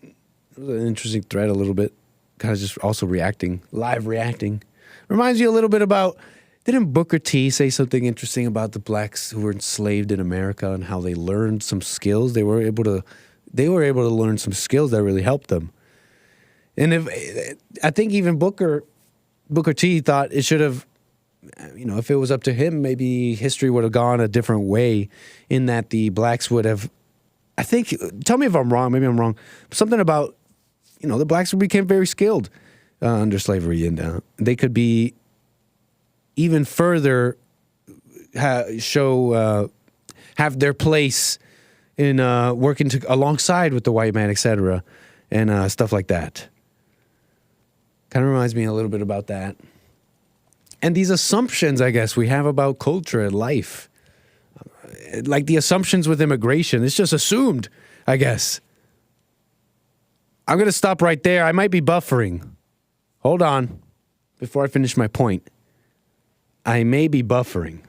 it was an interesting thread a little bit. Kind of just also live reacting. Reminds you a little bit about Didn't Booker T say something interesting about the blacks who were enslaved in America and how they learned some skills? They were able to learn some skills that really helped them. And I think even Booker T thought it should have, if it was up to him, maybe history would have gone a different way, in that the blacks would have, I think, tell me if I'm wrong, maybe I'm wrong, something about, the blacks became very skilled under slavery, and they could be even further have their place in working alongside with the white man, etc., and stuff like that. Kind of reminds me a little bit about that. And these assumptions, I guess, we have about culture and life. Like the assumptions with immigration. It's just assumed, I guess. I'm going to stop right there. I might be buffering. Hold on. Before I finish my point. I may be buffering.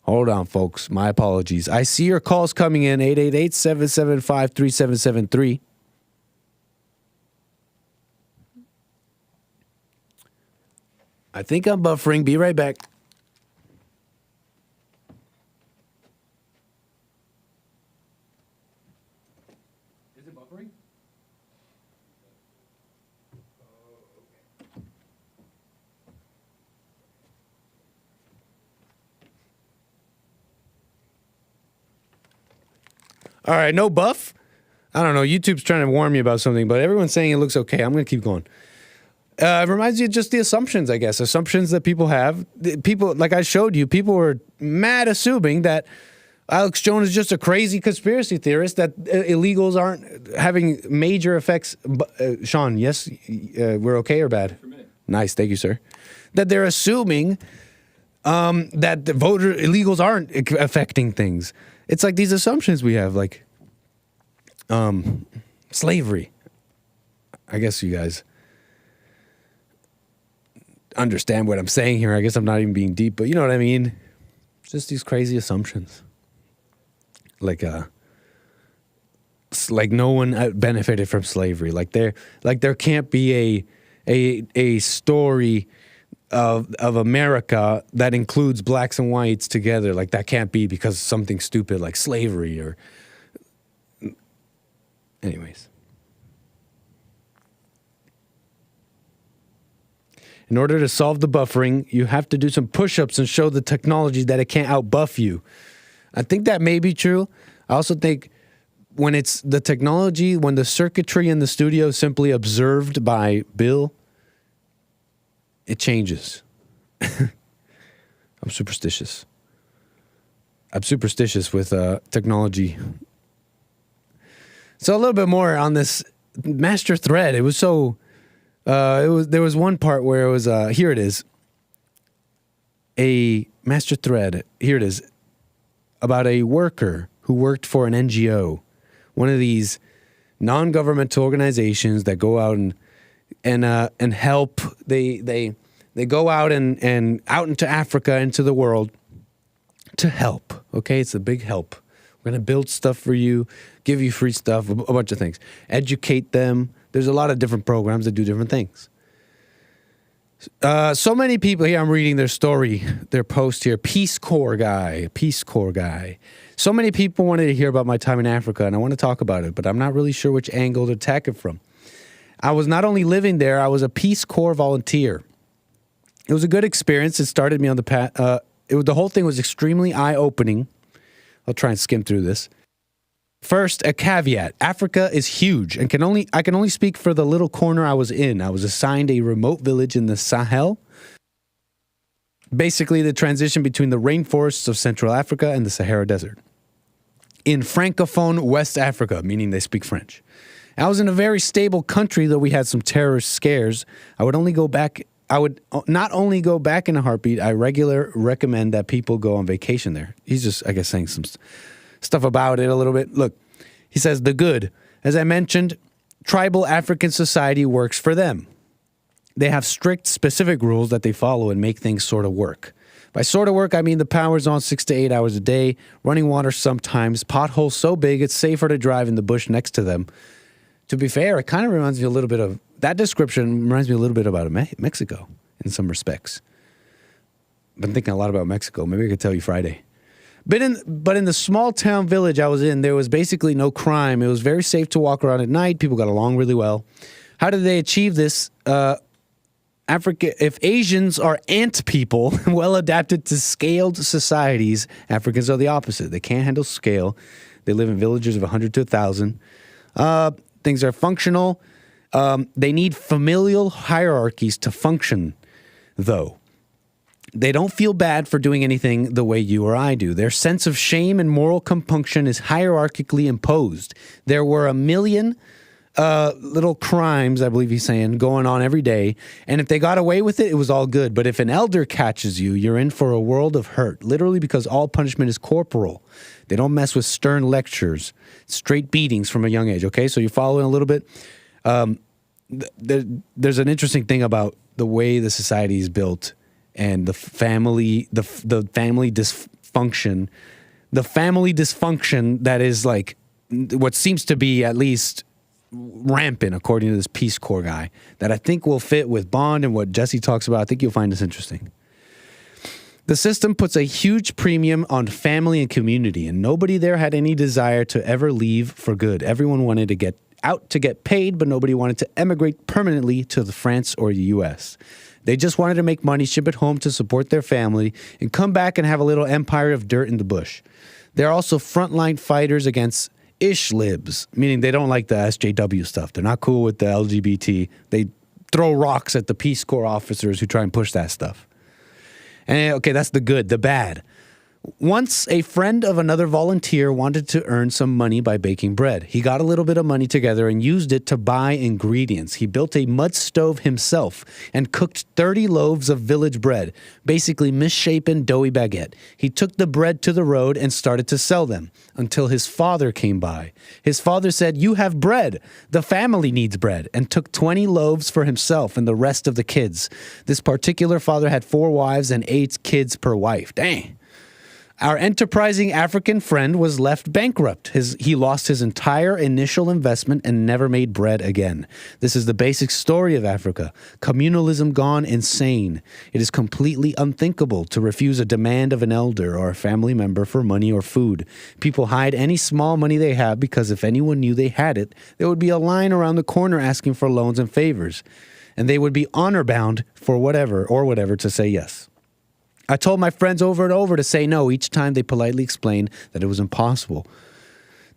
Hold on, folks. My apologies. I see your calls coming in. 888-775-3773. I think I'm buffering. Be right back. Is it buffering? All right, no buff? I don't know. YouTube's trying to warn me about something, but everyone's saying it looks okay. I'm going to keep going. It reminds you of just the assumptions, I guess. Assumptions that people have. People, like I showed you, people were mad assuming that Alex Jones is just a crazy conspiracy theorist, that illegals aren't having major effects. Sean, yes, we're okay or bad? Nice, thank you, sir. That they're assuming that the illegals aren't affecting things. It's like these assumptions we have, like slavery. I guess you guys understand what I'm saying here. I guess I'm not even being deep, but you know what I mean? Just these crazy assumptions. Like no one benefited from slavery. Like there can't be a story of America that includes blacks and whites together. Like that can't be because of something stupid like slavery or anyways. In order to solve the buffering, you have to do some push-ups and show the technology that it can't out-buff you. I think that may be true. I also think when it's the technology, when the circuitry in the studio is simply observed by Bill, it changes. I'm superstitious. I'm superstitious with technology. So a little bit more on this master thread. It was so... there was one part where it was, here it is, a master thread, here it is, about a worker who worked for an NGO, one of these non-governmental organizations that go out and help. They go out and out into Africa, into the world to help. Okay, it's a big help. We're gonna build stuff for you, give you free stuff, a bunch of things, educate them. There's a lot of different programs that do different things. So many people here, I'm reading their story, their post here, Peace Corps guy. So many people wanted to hear about my time in Africa, and I want to talk about it, but I'm not really sure which angle to attack it from. I was not only living there, I was a Peace Corps volunteer. It was a good experience. It started me on the path. The whole thing was extremely eye-opening. I'll try and skim through this. First, a caveat. Africa is huge, and I can only speak for the little corner I was in. I was assigned a remote village in the Sahel, basically the transition between the rainforests of Central Africa and the Sahara Desert, in Francophone West Africa, meaning they speak French. I was in a very stable country, though we had some terrorist scares. I would not only go back in a heartbeat, I regularly recommend that people go on vacation there. He's just, I guess, saying some stuff about it a little bit. Look, he says, the good. As I mentioned, tribal African society works for them. They have strict, specific rules that they follow and make things sort of work. By sort of work, I mean the power's on 6 to 8 hours a day, running water sometimes, potholes so big it's safer to drive in the bush next to them. To be fair, it kind of reminds me a little bit of, that description reminds me a little bit about Mexico in some respects. Been thinking a lot about Mexico. Maybe I could tell you Friday. But in the small town village I was in, there was basically no crime. It was very safe to walk around at night. People got along really well. How did they achieve this? If Asians are ant people, well adapted to scaled societies, Africans are the opposite. They can't handle scale. They live in villages of 100 to 1,000. Things are functional. They need familial hierarchies to function, though. They don't feel bad for doing anything the way you or I do. Their sense of shame and moral compunction is hierarchically imposed. There were 1 million little crimes, I believe he's saying, going on every day. And if they got away with it, it was all good. But if an elder catches you, you're in for a world of hurt, literally because all punishment is corporal. They don't mess with stern lectures, straight beatings from a young age. Okay, so you're following a little bit. There's an interesting thing about the way the society is built and the family dysfunction. The family dysfunction that is like what seems to be at least rampant, according to this Peace Corps guy, that I think will fit with Bond and what Jesse talks about. I think you'll find this interesting. The system puts a huge premium on family and community, and nobody there had any desire to ever leave for good. Everyone wanted to get out to get paid, but nobody wanted to emigrate permanently to France or the U.S. They just wanted to make money, ship it home to support their family, and come back and have a little empire of dirt in the bush. They're also frontline fighters against ish-libs, meaning they don't like the SJW stuff. They're not cool with the LGBT. They throw rocks at the Peace Corps officers who try and push that stuff. And okay, that's the good. The bad. Once a friend of another volunteer wanted to earn some money by baking bread. He got a little bit of money together and used it to buy ingredients. He built a mud stove himself and cooked 30 loaves of village bread, basically misshapen doughy baguette. He took the bread to the road and started to sell them until his father came by. His father said, "You have bread. The family needs bread," and took 20 loaves for himself and the rest of the kids. This particular father had 4 wives and 8 kids per wife. Dang. Our enterprising African friend was left bankrupt. He lost his entire initial investment and never made bread again. This is the basic story of Africa. Communalism gone insane. It is completely unthinkable to refuse a demand of an elder or a family member for money or food. People hide any small money they have because if anyone knew they had it, there would be a line around the corner asking for loans and favors. And they would be honor-bound for whatever to say yes. I told my friends over and over to say no. Each time they politely explained that it was impossible.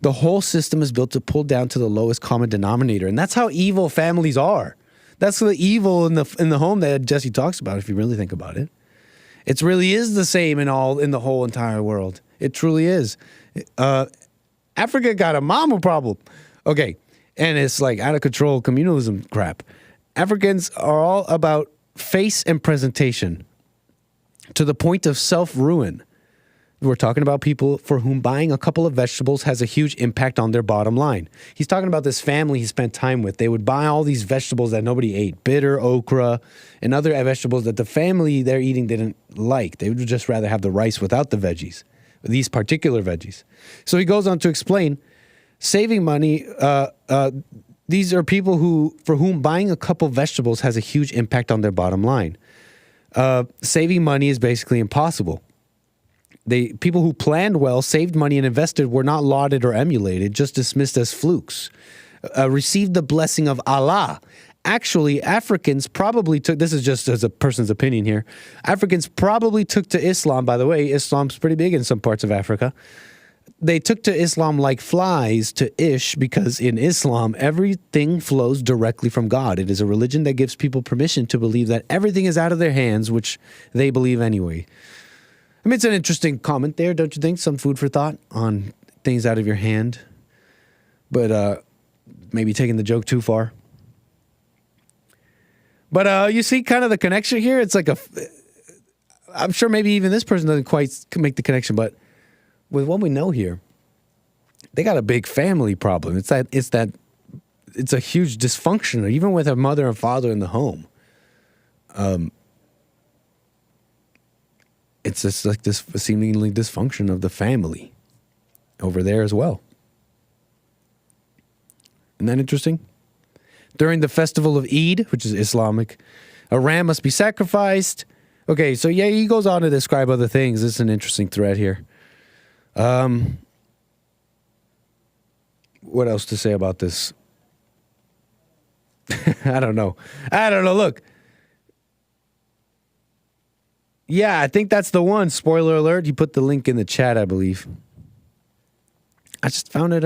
The whole system is built to pull down to the lowest common denominator, and that's how evil families are. That's the evil in the home that Jesse talks about, if you really think about it. It really is the same in the whole entire world. It truly is. Africa got a mama problem. Okay, and it's like out of control communalism crap. Africans are all about face and presentation, to the point of self-ruin. We're talking about people for whom buying a couple of vegetables has a huge impact on their bottom line. He's talking about this family he spent time with. They would buy all these vegetables that nobody ate, bitter, okra, and other vegetables that the family they're eating didn't like. They would just rather have the rice without the veggies, these particular veggies. So he goes on to explain, saving money, these are people for whom buying a couple of vegetables has a huge impact on their bottom line. Saving money is basically impossible. People who planned well, saved money, and invested were not lauded or emulated, just dismissed as flukes. Received the blessing of Allah. Actually, Africans probably took, this is just as a person's opinion here, Africans probably took to Islam, by the way. Islam's pretty big in some parts of Africa. They took to Islam like flies to Ish because in Islam, everything flows directly from God. It is a religion that gives people permission to believe that everything is out of their hands, which they believe anyway. I mean, it's an interesting comment there, don't you think? Some food for thought on things out of your hand. But maybe taking the joke too far. But you see kind of the connection here? It's like I'm sure maybe even this person doesn't quite make the connection, but with what we know here, they got a big family problem. It's a huge dysfunction, even with a mother and father in the home. It's just like this seemingly dysfunction of the family over there as well. Isn't that interesting? During the festival of Eid, which is Islamic, a ram must be sacrificed. Okay, so yeah, he goes on to describe other things. This is an interesting thread here. What else to say about this? I don't know. Look. Yeah, I think that's the one. Spoiler alert. He put the link in the chat, I believe. I just found it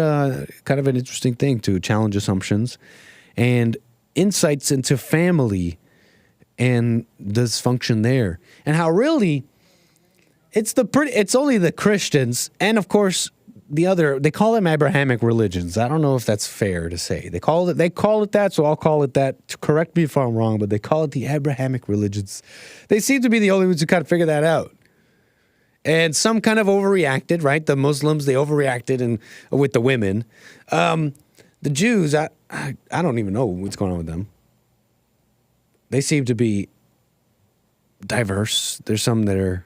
kind of an interesting thing to challenge assumptions and insights into family and dysfunction there, and how really it's only the Christians and of course they call them Abrahamic religions. I don't know if that's fair to say. They call it that, so I'll call it that. Correct me if I'm wrong, but they call it the Abrahamic religions. They seem to be the only ones who kind of figure that out. And some kind of overreacted, right? The Muslims, they overreacted with the women. The Jews, I don't even know what's going on with them. They seem to be diverse. There's some that are...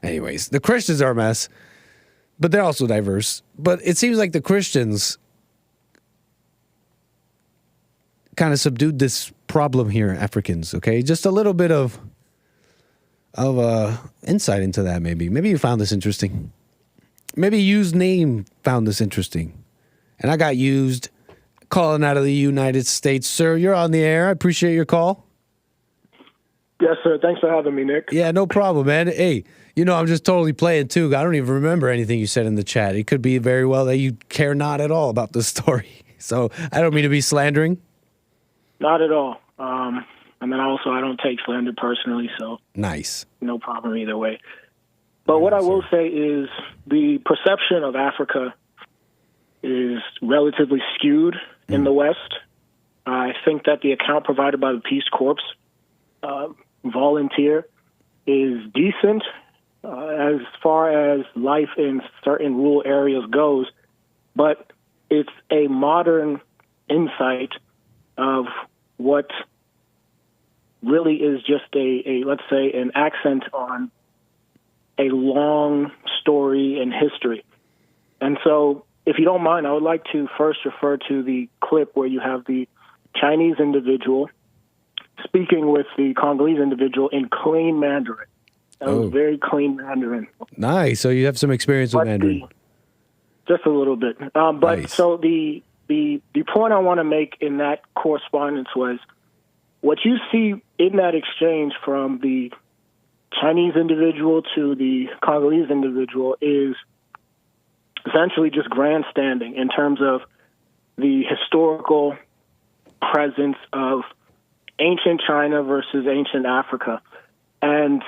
Anyways, the Christians are a mess, but they're also diverse. But it seems like the Christians kind of subdued this problem here, Africans, okay? Just a little bit of insight into that, maybe. Maybe you found this interesting. Maybe Used Name found this interesting. And I got used calling out of the United States. Sir, you're on the air. I appreciate your call. Yes, sir. Thanks for having me, Nick. Yeah, no problem, man. Hey, I'm just totally playing too. I don't even remember anything you said in the chat. It could be very well that you care not at all about the story. So I don't mean to be slandering. Not at all. And then also, I don't take slander personally, so nice. No problem either way. But what I will say is the perception of Africa is relatively skewed in the West. I think that the account provided by the Peace Corps volunteer is decent as far as life in certain rural areas goes, but it's a modern insight of what really is just a let's say, an accent on a long story in history. And so, if you don't mind, I would like to first refer to the clip where you have the Chinese individual speaking with the Congolese individual in clean Mandarin. That was very clean Mandarin. Nice. So you have some experience with Mandarin. Just a little bit. But nice. So the point I want to make in that correspondence was what you see in that exchange from the Chinese individual to the Congolese individual is essentially just grandstanding in terms of the historical presence of ancient China versus ancient Africa. And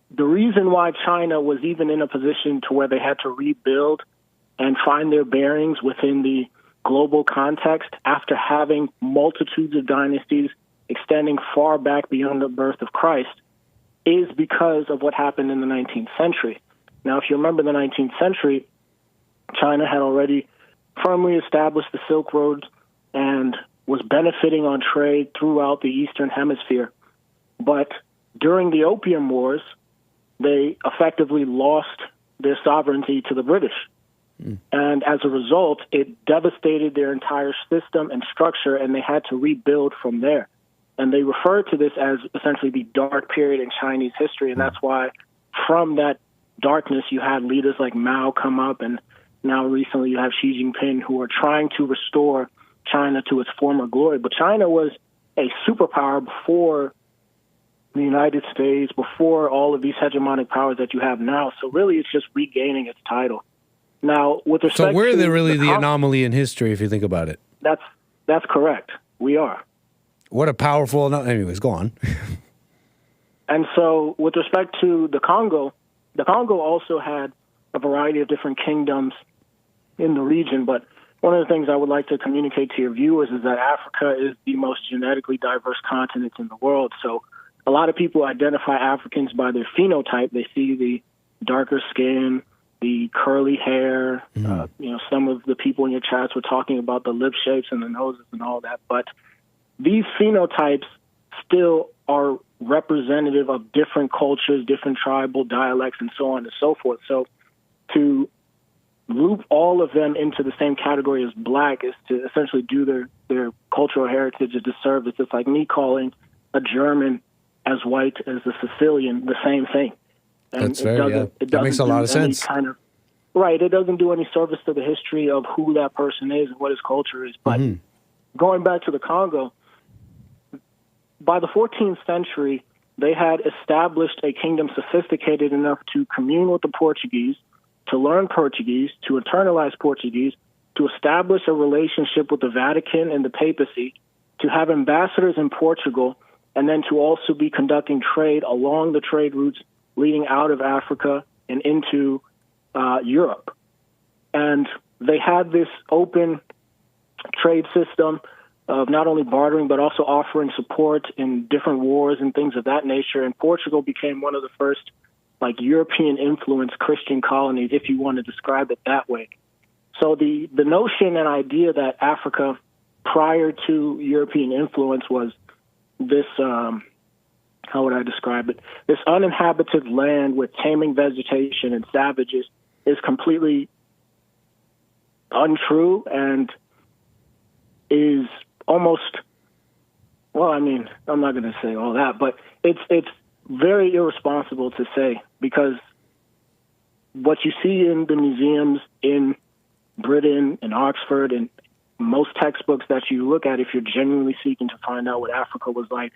the reason why China was even in a position to where they had to rebuild and find their bearings within the global context after having multitudes of dynasties extending far back beyond the birth of Christ is because of what happened in the 19th century. Now, if you remember the 19th century, China had already firmly established the Silk Road and was benefiting on trade throughout the Eastern Hemisphere. But during the Opium Wars, they effectively lost their sovereignty to the British. And as a result, it devastated their entire system and structure, and they had to rebuild from there. And they refer to this as essentially the dark period in Chinese history, and that's why from that darkness you had leaders like Mao come up, and now recently you have Xi Jinping, who are trying to restore China to its former glory. But China was a superpower before the United States, before all of these hegemonic powers that you have now. So really it's just regaining its title. Now, with respect so we're to really the anomaly in history, if you think about it. That's correct. We are. What a powerful... Anyways, go on. And so with respect to the Congo also had a variety of different kingdoms in the region. But one of the things I would like to communicate to your viewers is that Africa is the most genetically diverse continent in the world. So a lot of people identify Africans by their phenotype. They see the darker skin, the curly hair. Some of the people in your chats were talking about the lip shapes and the noses and all that. But these phenotypes still are representative of different cultures, different tribal dialects, and so on and so forth. So to loop all of them into the same category as black is to essentially do their cultural heritage a disservice. It's like me calling a German as white as the Sicilian, the same thing. And That's fair, yeah. That makes a lot of sense. Right, it doesn't do any service to the history of who that person is and what his culture is. But going back to the Congo, by the 14th century, they had established a kingdom sophisticated enough to commune with the Portuguese, to learn Portuguese, to internalize Portuguese, to establish a relationship with the Vatican and the papacy, to have ambassadors in Portugal, and then to also be conducting trade along the trade routes leading out of Africa and into Europe. And they had this open trade system of not only bartering, but also offering support in different wars and things of that nature. And Portugal became one of the first European-influenced Christian colonies, if you want to describe it that way. So the notion and idea that Africa, prior to European influence, was this, how would I describe it? This uninhabited land with taming vegetation and savages is completely untrue and is almost, well, I mean, I'm not going to say all that, but it's very irresponsible to say, because what you see in the museums in Britain and Oxford and most textbooks that you look at, if you're genuinely seeking to find out what Africa was like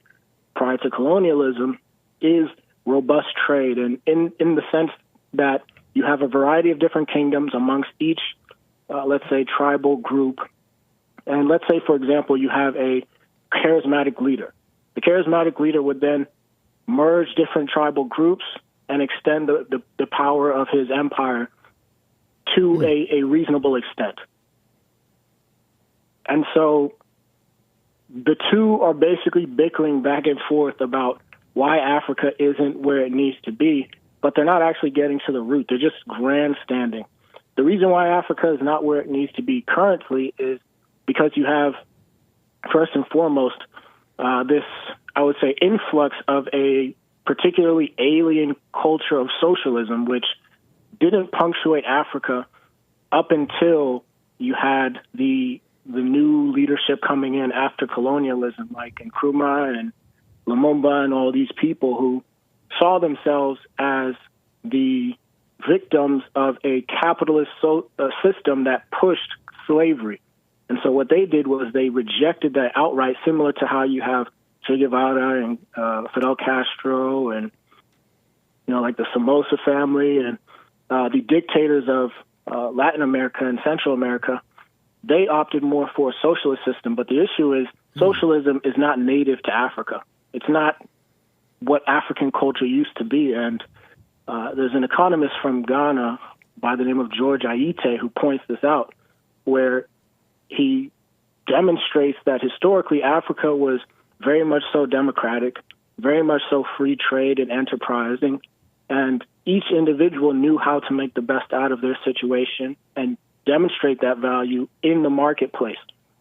prior to colonialism, is robust trade. And in the sense that you have a variety of different kingdoms amongst each, let's say, tribal group. And let's say, for example, you have a charismatic leader. The charismatic leader would then merge different tribal groups and extend the power of his empire to a reasonable extent. And so the two are basically bickering back and forth about why Africa isn't where it needs to be, but they're not actually getting to the root. They're just grandstanding. The reason why Africa is not where it needs to be currently is because you have, first and foremost, this, I would say, influx of a particularly alien culture of socialism, which didn't punctuate Africa up until you had the new leadership coming in after colonialism, like Nkrumah and Lumumba and all these people who saw themselves as the victims of a capitalist system that pushed slavery. And so what they did was they rejected that outright, similar to how you have Che Guevara and Fidel Castro and, like the Somoza family and the dictators of Latin America and Central America. They opted more for a socialist system. But the issue is socialism is not native to Africa. It's not what African culture used to be. And there's an economist from Ghana by the name of George Aite who points this out, where he demonstrates that historically Africa was very much so democratic, very much so free trade and enterprising, and each individual knew how to make the best out of their situation and demonstrate that value in the marketplace,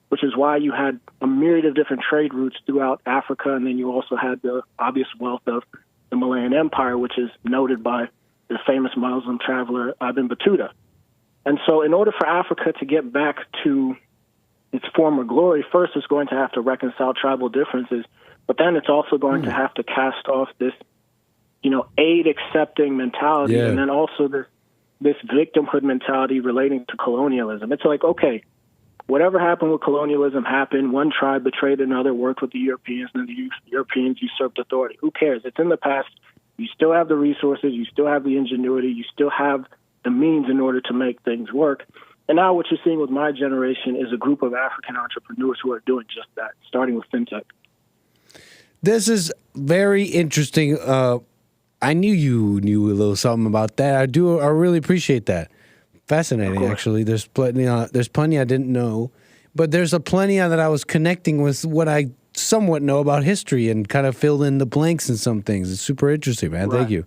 which is why you had a myriad of different trade routes throughout Africa, and then you also had the obvious wealth of the Malayan Empire, which is noted by the famous Muslim traveler Ibn Battuta. And so in order for Africa to get back to its former glory, first it's going to have to reconcile tribal differences, but then it's also going to have to cast off this, aid-accepting mentality, and then also this victimhood mentality relating to colonialism. It's like, okay, whatever happened with colonialism happened. One tribe betrayed another, worked with the Europeans, and then the Europeans usurped authority. Who cares? It's in the past. You still have the resources. You still have the ingenuity. You still have the means in order to make things work. And now what you're seeing with my generation is a group of African entrepreneurs who are doing just that, starting with fintech. This is very interesting. I knew you knew a little something about that. I really appreciate that. Fascinating, actually. There's plenty I didn't know, but there's plenty that I was connecting with what I somewhat know about history and kind of filled in the blanks in some things. It's super interesting, man. Thank you.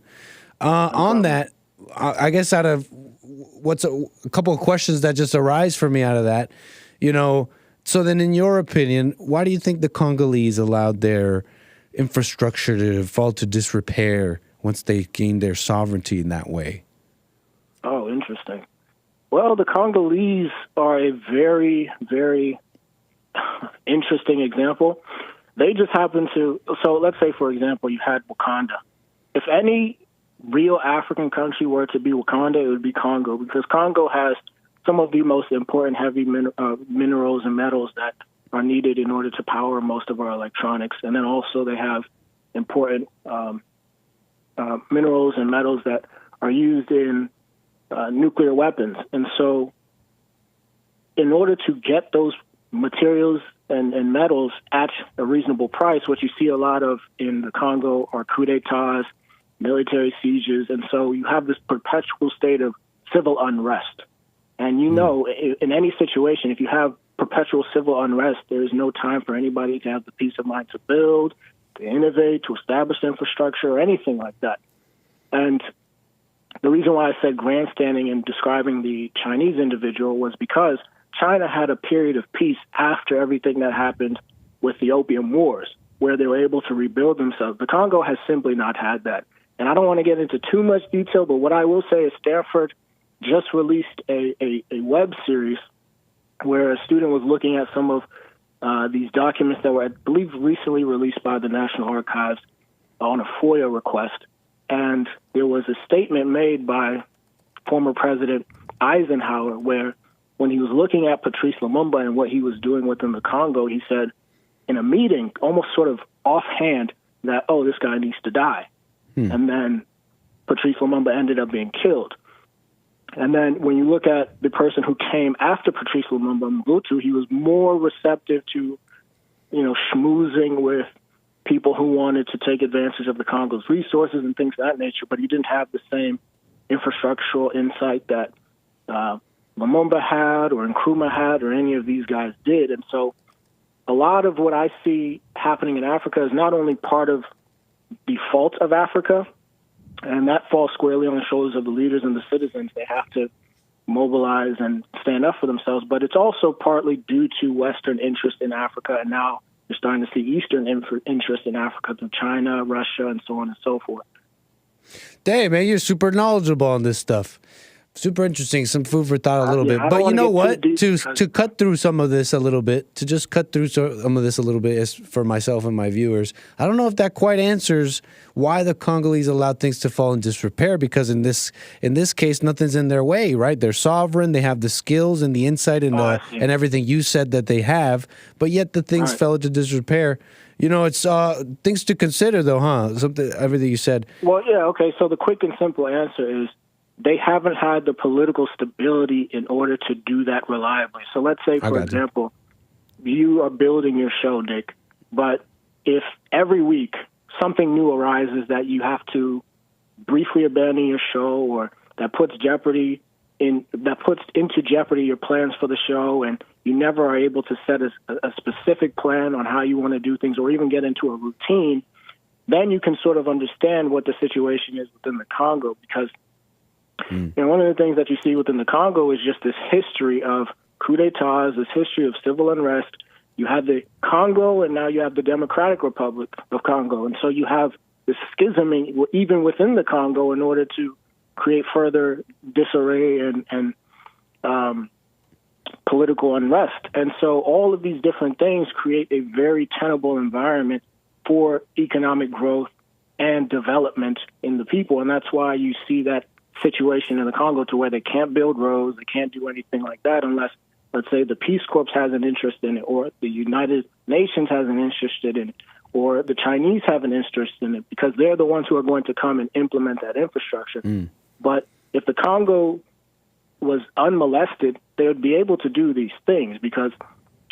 On that, I guess out of what's a couple of questions that just arise for me out of that, so then in your opinion, why do you think the Congolese allowed their infrastructure to fall to disrepair once they gained their sovereignty in that way? Oh, interesting. Well, the Congolese are a very, very interesting example. They just happen to. So let's say, for example, you had Wakanda. If any real African country were to be Wakanda, it would be Congo, because Congo has some of the most important heavy minerals and metals that are needed in order to power most of our electronics. And then also they have important minerals and metals that are used in nuclear weapons. And so in order to get those materials and metals at a reasonable price, what you see a lot of in the Congo are coup d'etats, military sieges. And so you have this perpetual state of civil unrest. And you know, in any situation, if you have perpetual civil unrest, there is no time for anybody to have the peace of mind to build, to innovate, to establish infrastructure, or anything like that. And the reason why I said grandstanding in describing the Chinese individual was because China had a period of peace after everything that happened with the Opium Wars, where they were able to rebuild themselves. The Congo has simply not had that. And I don't want to get into too much detail, but what I will say is Stanford just released a web series where a student was looking at some of these documents that were, I believe, recently released by the National Archives on a FOIA request. And there was a statement made by former President Eisenhower where, when he was looking at Patrice Lumumba and what he was doing within the Congo, he said in a meeting, almost sort of offhand, that, oh, this guy needs to die. And then Patrice Lumumba ended up being killed. And then when you look at the person who came after Patrice Lumumba, Mobutu, he was more receptive to, schmoozing with people who wanted to take advantage of the Congo's resources and things of that nature, but he didn't have the same infrastructural insight that Lumumba had or Nkrumah had or any of these guys did. And so a lot of what I see happening in Africa is not only part of the fault of Africa, and that falls squarely on the shoulders of the leaders and the citizens. They have to mobilize and stand up for themselves, but it's also partly due to Western interest in Africa, and now you're starting to see Eastern interest in Africa through China, Russia, and so on and so forth. Damn, man, you're super knowledgeable on this stuff. Super interesting. Some food for thought a little bit. But you know what? To cut through some of this a little bit, to just cut through some of this a little bit is for myself and my viewers, I don't know if that quite answers why the Congolese allowed things to fall in disrepair, because in this case, nothing's in their way, right? They're sovereign. They have the skills and the insight and everything you said that they have, but yet the things fell into disrepair. It's things to consider, though, huh? Everything you said. Well, yeah, okay. So the quick and simple answer is they haven't had the political stability in order to do that reliably. So let's say, for example, you are building your show, Nick, but if every week something new arises that you have to briefly abandon your show, or that puts into jeopardy your plans for the show, and you never are able to set a specific plan on how you want to do things, or even get into a routine, then you can sort of understand what the situation is within the Congo, because one of the things that you see within the Congo is just this history of coup d'etats, this history of civil unrest. You have the Congo, and now you have the Democratic Republic of Congo. And so you have this schism even within the Congo in order to create further disarray and political unrest. And so all of these different things create a very tenable environment for economic growth and development in the people. And that's why you see that situation in the Congo to where they can't build roads, they can't do anything like that unless, let's say, the Peace Corps has an interest in it, or the United Nations has an interest in it, or the Chinese have an interest in it, because they're the ones who are going to come and implement that infrastructure. But if the Congo was unmolested, they would be able to do these things, because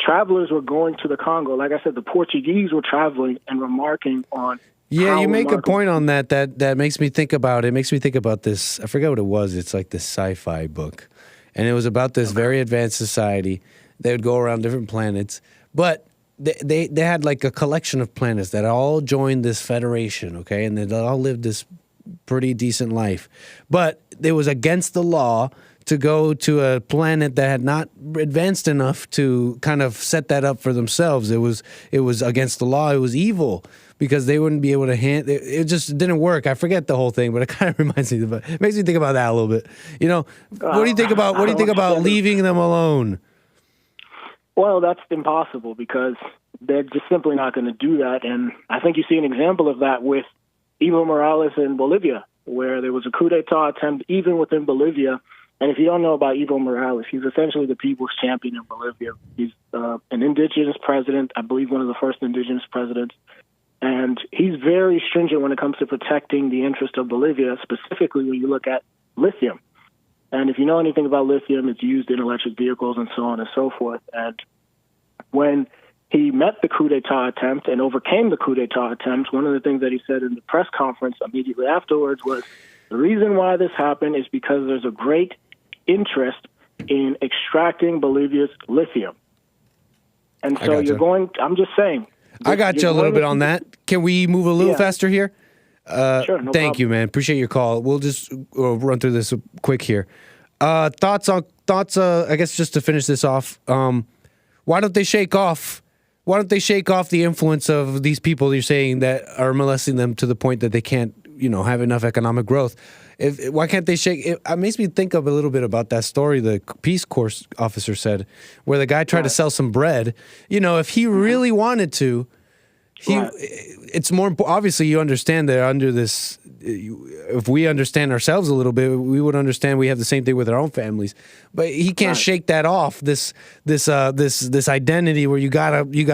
travelers were going to the Congo. Like I said, the Portuguese were traveling and remarking on. Yeah, you make a point on that makes me think about it. It makes me think about this. I forget what it was. It's like this sci-fi book. And it was about this very advanced society. They would go around different planets. But they had like a collection of planets that all joined this federation, okay? And they all lived this pretty decent life. But it was against the law to go to a planet that had not advanced enough to kind of set that up for themselves. It was against the law. It was evil, because they wouldn't be able to it just didn't work. I forget the whole thing, but it kind of reminds me of it. Makes me think about that a little bit. What do you think about leaving them alone? Well, that's impossible, because they're just simply not going to do that. And I think you see an example of that with Evo Morales in Bolivia, where there was a coup d'etat attempt even within Bolivia. And if you don't know about Evo Morales, he's essentially the people's champion in Bolivia. He's an indigenous president, I believe one of the first indigenous presidents. And he's very stringent when it comes to protecting the interest of Bolivia, specifically when you look at lithium. And if you know anything about lithium, it's used in electric vehicles and so on and so forth. And when he met the coup d'etat attempt and overcame the coup d'etat attempt, one of the things that he said in the press conference immediately afterwards was, the reason why this happened is because there's a great interest in extracting Bolivia's lithium. And so I'm just saying. I got you a little bit on that. Can we move a little faster here? Sure, no thank you, man. Appreciate your call. We'll just run through this quick here. Thoughts, I guess just to finish this off, why don't they shake off the influence of these people you're saying that are molesting them to the point that they can't, have enough economic growth? Why can't they shake? It makes me think of a little bit about that story the Peace Corps officer said, where the guy tried to sell some bread. If he really wanted to, it's more obviously you understand that under this, if we understand ourselves a little bit, we would understand we have the same thing with our own families. But he can't shake that off. This identity where you gotta give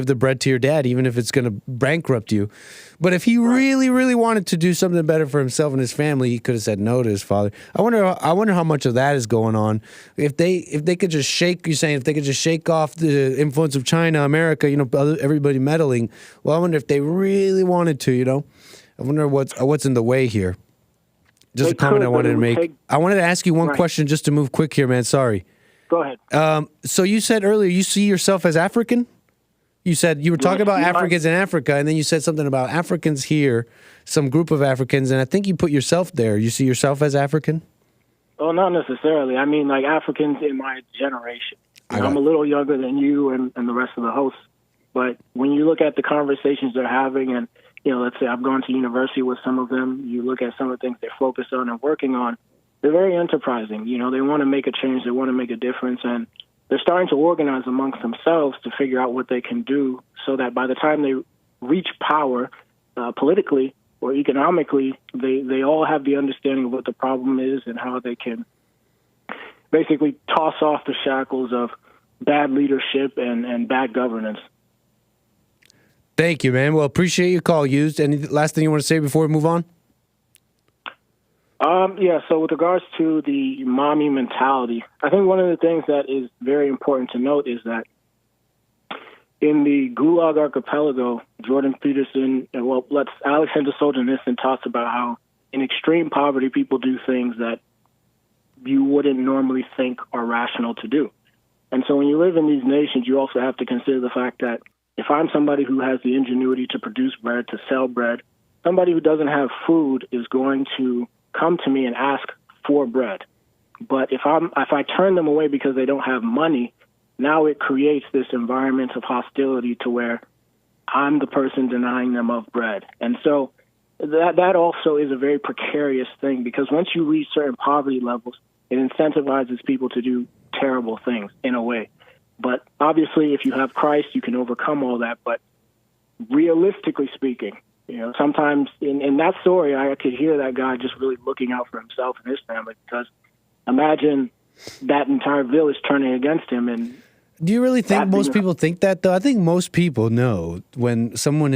the bread to your dad, even if it's gonna bankrupt you. But if he really, really wanted to do something better for himself and his family, he could have said no to his father. I wonder how much of that is going on. If they could just shake, you're saying if they could just shake off the influence of China, America, everybody meddling. Well, I wonder if they really wanted to, I wonder what's in the way here. Just a comment I wanted to make. I wanted to ask you one question just to move quick here, man. Sorry. Go ahead. So you said earlier you see yourself as African? You said you were talking about Africans in Africa, and then you said something about Africans here, some group of Africans, and I think you put yourself there. You see yourself as African? Oh, not necessarily. I mean, like Africans in my generation. I'm a little younger than you and the rest of the hosts. But when you look at the conversations they're having, and let's say I've gone to university with some of them, you look at some of the things they're focused on and working on, they're very enterprising. They want to make a change, they want to make a difference, and they're starting to organize amongst themselves to figure out what they can do so that by the time they reach power politically or economically, they all have the understanding of what the problem is and how they can basically toss off the shackles of bad leadership and bad governance. Thank you, man. Well, appreciate your call, Used. Any last thing you want to say before we move on? So with regards to the mommy mentality, I think one of the things that is very important to note is that in the Gulag archipelago, Jordan Peterson, Alexander Solzhenitsyn talks about how in extreme poverty, people do things that you wouldn't normally think are rational to do. And so when you live in these nations, you also have to consider the fact that if I'm somebody who has the ingenuity to produce bread, to sell bread, somebody who doesn't have food is going to come to me and ask for bread. But if I turn them away because they don't have money, now it creates this environment of hostility to where I'm the person denying them of bread. And so that also is a very precarious thing, because once you reach certain poverty levels, it incentivizes people to do terrible things in a way. But obviously, if you have Christ, you can overcome all that. But realistically speaking, sometimes in that story, I could hear that guy just really looking out for himself and his family, because imagine that entire village turning against him. And do you really think most people think that, though? I think most people know when someone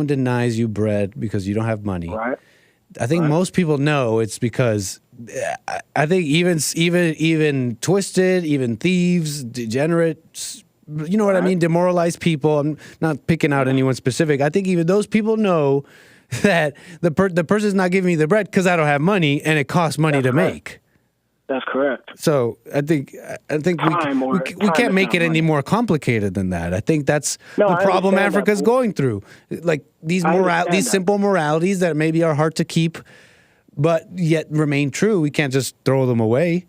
denies you bread because you don't have money. Right. I think most people know it's because I think even twisted, even thieves, degenerates, you know what I mean? Demoralized people. I'm not picking out anyone specific. I think even those people know that the person's not giving me the bread because I don't have money and it costs money to make. That's correct. So I think we can't make it any more complicated than that. I think that's the problem Africa's going through. Like these simple moralities that maybe are hard to keep, but yet remain true. We can't just throw them away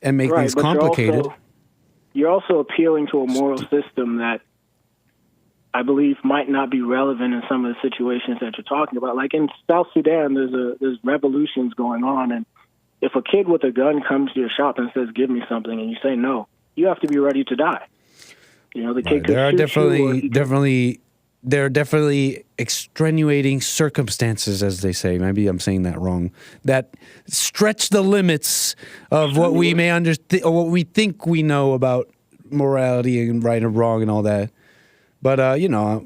and make things complicated. You're also appealing to a moral system that I believe might not be relevant in some of the situations that you're talking about. Like in South Sudan, there's revolutions going on, and if a kid with a gun comes to your shop and says, "Give me something," and you say no, you have to be ready to die. You know, the Right. kid could There are shoot you or he could- there are definitely extenuating circumstances, as they say. Maybe I'm saying that wrong. That stretch the limits of what we may understand or what we think we know about morality and right and wrong and all that. But you know,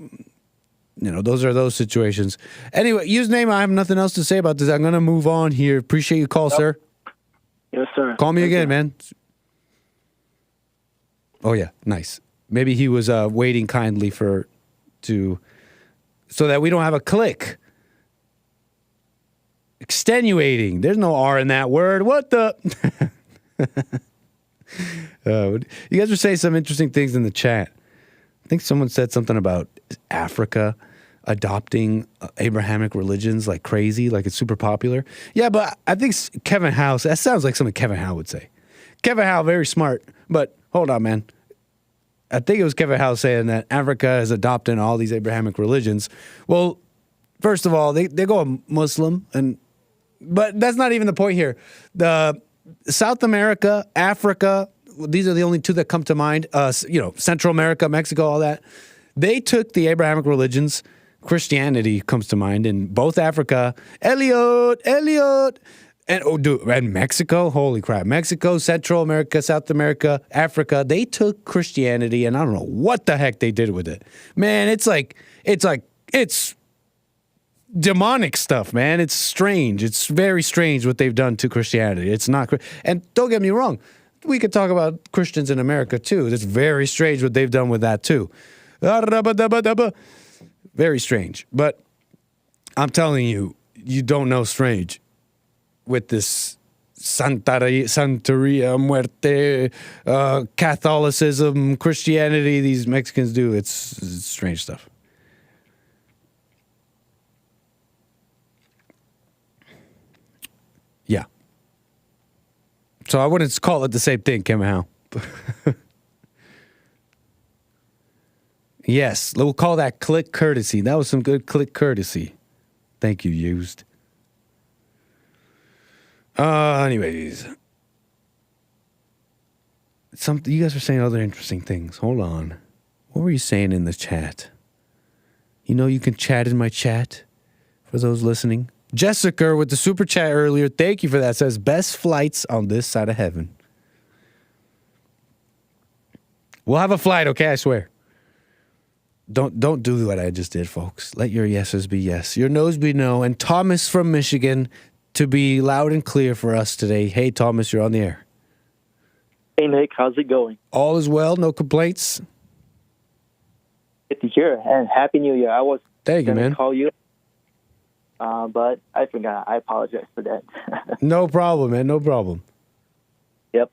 those are those situations. Anyway, username. I have nothing else to say about this. I'm gonna move on here. Appreciate your call, sir. Yes, sir. Call me Thank again, you. man. Oh yeah, nice. Maybe he was waiting kindly so that we don't have a click. Extenuating. There's no R in that word. What the? You guys were saying some interesting things in the chat. I think someone said something about Africa adopting Abrahamic religions like crazy, like it's super popular. Yeah, but I think Kevin Howe, that sounds like something Kevin Howe would say. Kevin Howe, very smart, but hold on, man. I think it was Kevin Howe saying that Africa is adopting all these Abrahamic religions. Well, first of all, they go Muslim, but that's not even the point here. The South America, Africa, these are the only two that come to mind. Central America, Mexico, all that. They took the Abrahamic religions. Christianity comes to mind in both Africa. Elliot. And Mexico, holy crap. Mexico, Central America, South America, Africa, they took Christianity and I don't know what the heck they did with it. Man, it's demonic stuff, man. It's strange. It's very strange what they've done to Christianity. It's not, and don't get me wrong, we could talk about Christians in America too. It's very strange what they've done with that too. Very strange. But I'm telling you, you don't know strange with this Santeria, Muerte, Catholicism, Christianity, these Mexicans do. It's strange stuff. Yeah. So I wouldn't call it the same thing, Kevin Howe. Yes, we'll call that click courtesy. That was some good click courtesy. Thank you, used. Anyways. You guys were saying other interesting things. Hold on. What were you saying in the chat? You know you can chat in my chat for those listening. Jessica with the super chat earlier, thank you for that. Says best flights on this side of heaven. We'll have a flight, okay? I swear. Don't do what I just did, folks. Let your yeses be yes, your no's be no. And Thomas from Michigan to be loud and clear for us today. Hey, Thomas, you're on the air. Hey, Nick, how's it going? All is well, no complaints. Good to hear, and Happy New Year. I was Thank you, going man. to call you, but I forgot. I apologize for that. No problem, man, no problem. Yep.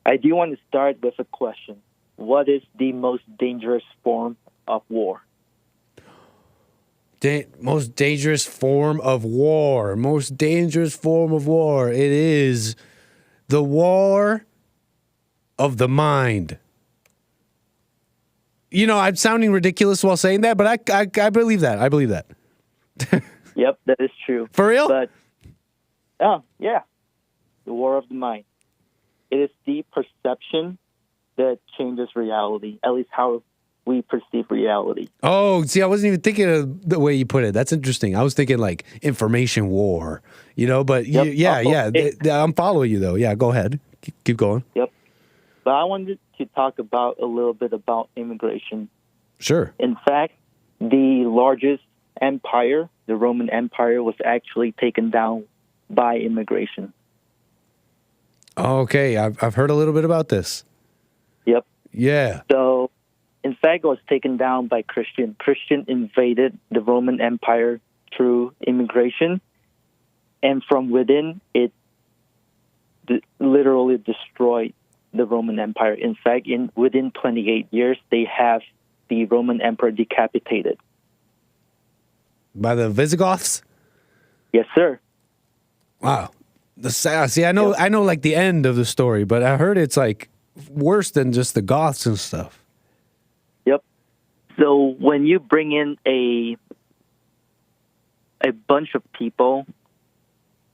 I do want to start with a question. What is the most dangerous form of war? Most dangerous form of war. Most dangerous form of war. It is the war of the mind. You know, I'm sounding ridiculous while saying that, but I believe that. I believe that. Yep, that is true. For real? But, yeah. The war of the mind. It is the perception that changes reality, at least how we perceive reality. Oh, see, I wasn't even thinking of the way you put it. That's interesting. I was thinking like information war, but Yep. I'm following you though. Yeah, go ahead. Keep going. Yep. But I wanted to talk about a little bit about immigration. Sure. In fact, the largest empire, the Roman Empire, was actually taken down by immigration. Okay, I've heard a little bit about this. Yep. Yeah. So, in fact, it was taken down by Christian. Christian invaded the Roman Empire through immigration, and from within, it literally destroyed the Roman Empire. In fact, within 28 years, they have the Roman Emperor decapitated. By the Visigoths? Yes, sir. Wow. See, I know like the end of the story, but I heard it's like worse than just the Goths and stuff. Yep. So when you bring in a bunch of people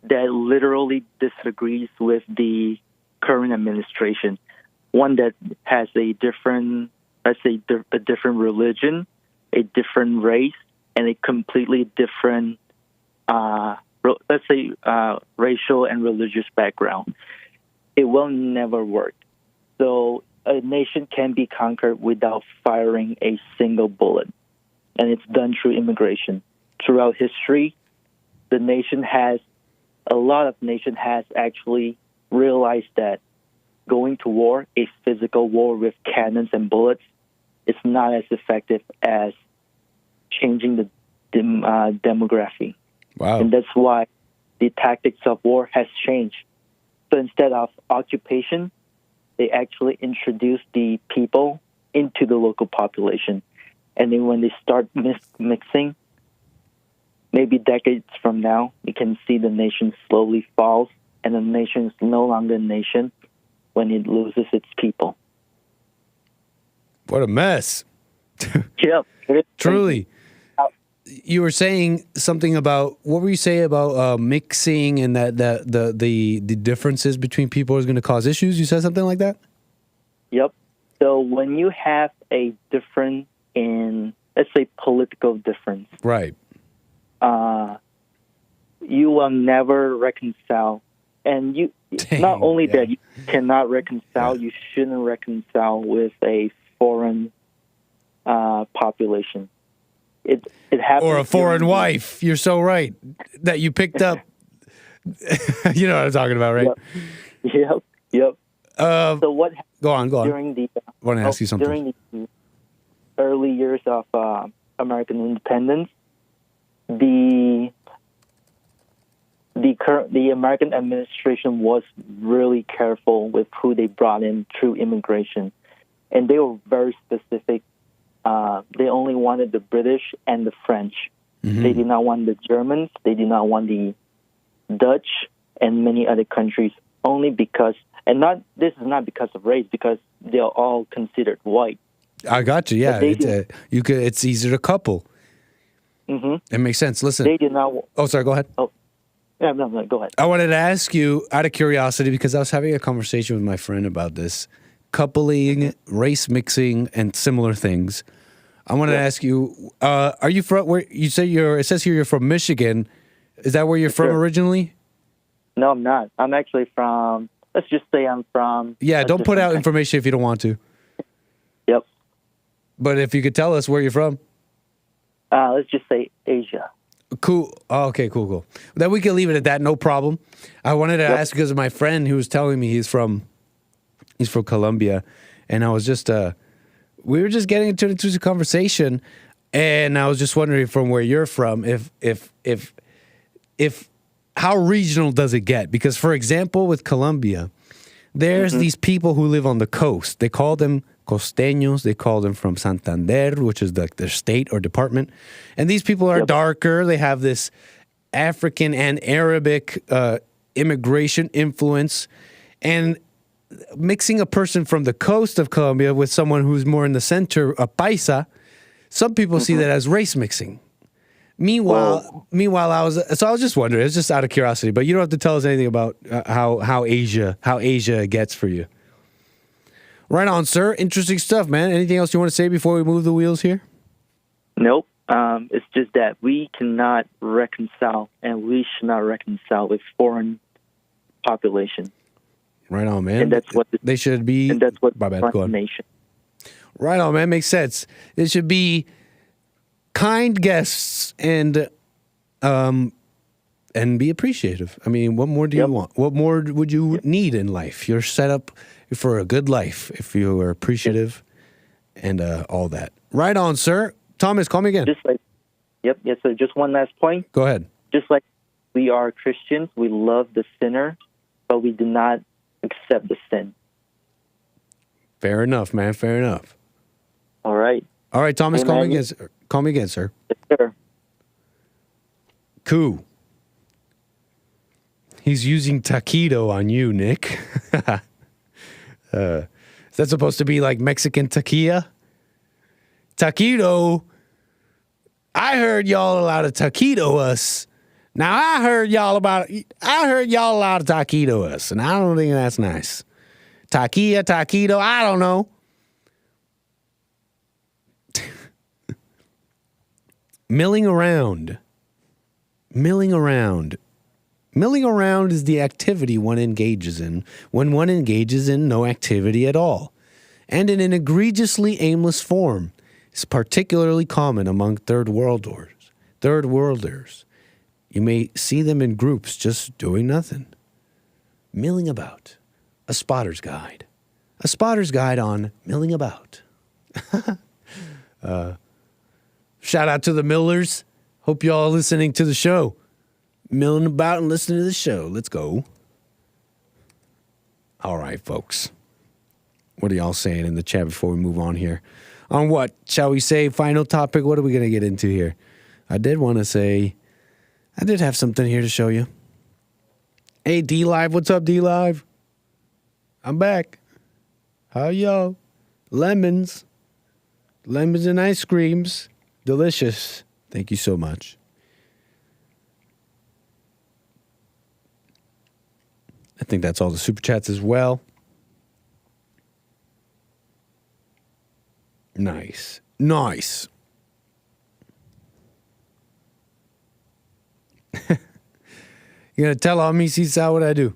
that literally disagrees with the current administration, one that has a different let's say, a different religion, a different race, and a completely different, let's say, racial and religious background. It will never work. So a nation can be conquered without firing a single bullet, and it's done through immigration. Throughout history, a lot of nations has actually realized that going to war, a physical war with cannons and bullets, is not as effective as changing the demography. Wow. And that's why the tactics of war has changed. So instead of occupation, they actually introduce the people into the local population. And then when they start mixing, maybe decades from now, you can see the nation slowly falls, and the nation is no longer a nation when it loses its people. What a mess. Yep. Truly. You were saying something about, what were you saying about mixing and that the differences between people is going to cause issues? You said something like that? Yep. So when you have a difference in, let's say, political difference, right, you will never reconcile. And you not only that you cannot reconcile, you shouldn't reconcile with a foreign population. It happens. Or a foreign wife. You're so right. That you picked up. You know what I'm talking about, right? Yep. So what? Go on. During the I want to ask you something. During the early years of American independence, the American administration was really careful with who they brought in through immigration, and they were very specific. They only wanted the British and the French. Mm-hmm. They did not want the Germans. They did not want the Dutch and many other countries. Only because, this is not because of race, because they're all considered white. I got you. Yeah, it's easier to couple. Mm-hmm. It makes sense. Listen, they did not. Oh, sorry. Go ahead. Oh, yeah, no, go ahead. I wanted to ask you, out of curiosity, because I was having a conversation with my friend about this, coupling, race mixing, and similar things. I wanted to ask you, are you from where you say it says here you're from Michigan. Is that where you're from originally? No, I'm not. I'm actually from, let's just say I'm from. Yeah, don't put out information if you don't want to. Yep. But if you could tell us where you're from. Let's just say Asia. Cool. Oh, okay, cool. Then we can leave it at that, no problem. I wanted to ask because of my friend who was telling me he's from Colombia, and I was just we were just getting into the conversation, and I was just wondering from where you're from if how regional does it get? Because for example, with Colombia, there's these people who live on the coast. They call them costeños. They call them from Santander, which is like their state or department. And these people are darker. They have this African and Arabic immigration influence. And mixing a person from the coast of Colombia with someone who's more in the center, a paisa, some people see that as race mixing. Meanwhile, I was just wondering. It's just out of curiosity, but you don't have to tell us anything about how Asia gets for you. Right on, sir. Interesting stuff, man. Anything else you want to say before we move the wheels here? Nope. It's just that we cannot reconcile, and we should not reconcile with foreign population. Right on, man. And that's what they should be. And that's what my bad. Go on. Nation. Right on, man. Makes sense. It should be kind guests and be appreciative. I mean, what more do you want? What more would you need in life? You're set up for a good life if you are appreciative and all that. Right on, sir. Thomas, call me again. Yes, sir. Just one last point. Go ahead. Just like we are Christians, we love the sinner, but we do not accept the sin. Fair enough, man. Fair enough. All right. All right, Thomas, Amen. call me again. Call me again, sir. Yes, sir. Cool. He's using taquito on you, Nick. Is that supposed to be like Mexican taquilla? Taquito. I heard y'all allowed to taquito us. Now I heard y'all allowed to taquito us, and I don't think that's nice. Taquilla, taquito, I don't know. Milling around. Milling around. Milling around is the activity one engages in when one engages in no activity at all, and in an egregiously aimless form. Is particularly common among third worlders. You may see them in groups just doing nothing. Milling about. A spotter's guide. A spotter's guide on milling about. Shout out to the Millers. Hope y'all are listening to the show. Milling about and listening to the show. Let's go. All right, folks. What are y'all saying in the chat before we move on here? On what? Shall we say final topic? What are we going to get into here? I did have something here to show you. Hey, D-Live. What's up, D-Live? I'm back. How y'all? Lemons. Lemons and ice creams. Delicious. Thank you so much. I think that's all the super chats as well. Nice. Nice. You're going to tell on me, Seaside, what I do?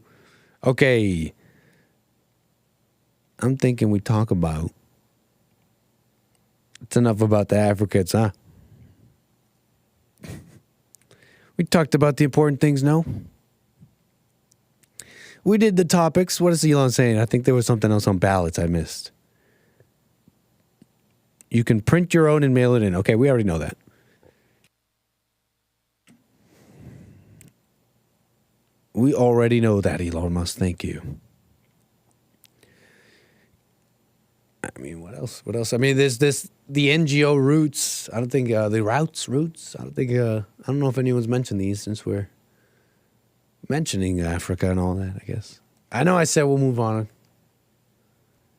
Okay. I'm thinking we talk about... It's enough about the Africans, huh? We talked about the important things, no? We did the topics. What is Elon saying? I think there was something else on ballots I missed. You can print your own and mail it in. Okay, we already know that. We already know that, Elon Musk. Thank you. I mean, what else? What else? I mean, there's the NGO roots. I don't think the roots. I don't think. I don't know if anyone's mentioned these since we're mentioning Africa and all that. I guess. I know I said we'll move on.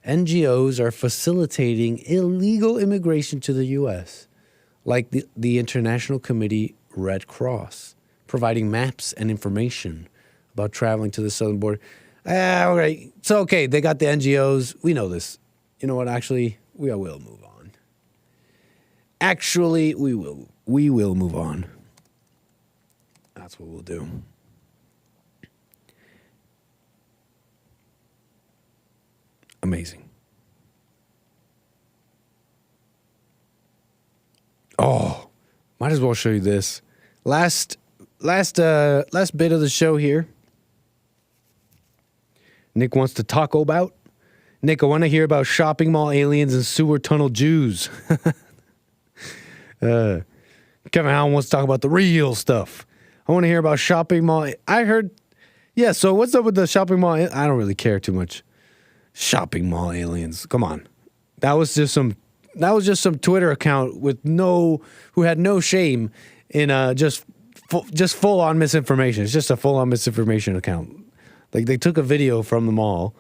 NGOs are facilitating illegal immigration to the U.S., like the International Committee Red Cross, providing maps and information about traveling to the southern border. All right. So, okay, they got the NGOs. We know this. You know what? Actually, we will move on. Actually, we will move on. That's what we'll do. Amazing. Oh, might as well show you this. Last bit of the show here. Nick wants to talk about. Nick, I want to hear about shopping mall aliens and sewer tunnel Jews. Kevin Allen wants to talk about the real stuff. I want to hear about shopping mall. I heard, yeah, so what's up with the shopping mall? I don't really care too much. Shopping mall aliens. Come on. That was just some Twitter account who had no shame in just full on misinformation. It's just a full on misinformation account. Like they took a video from the mall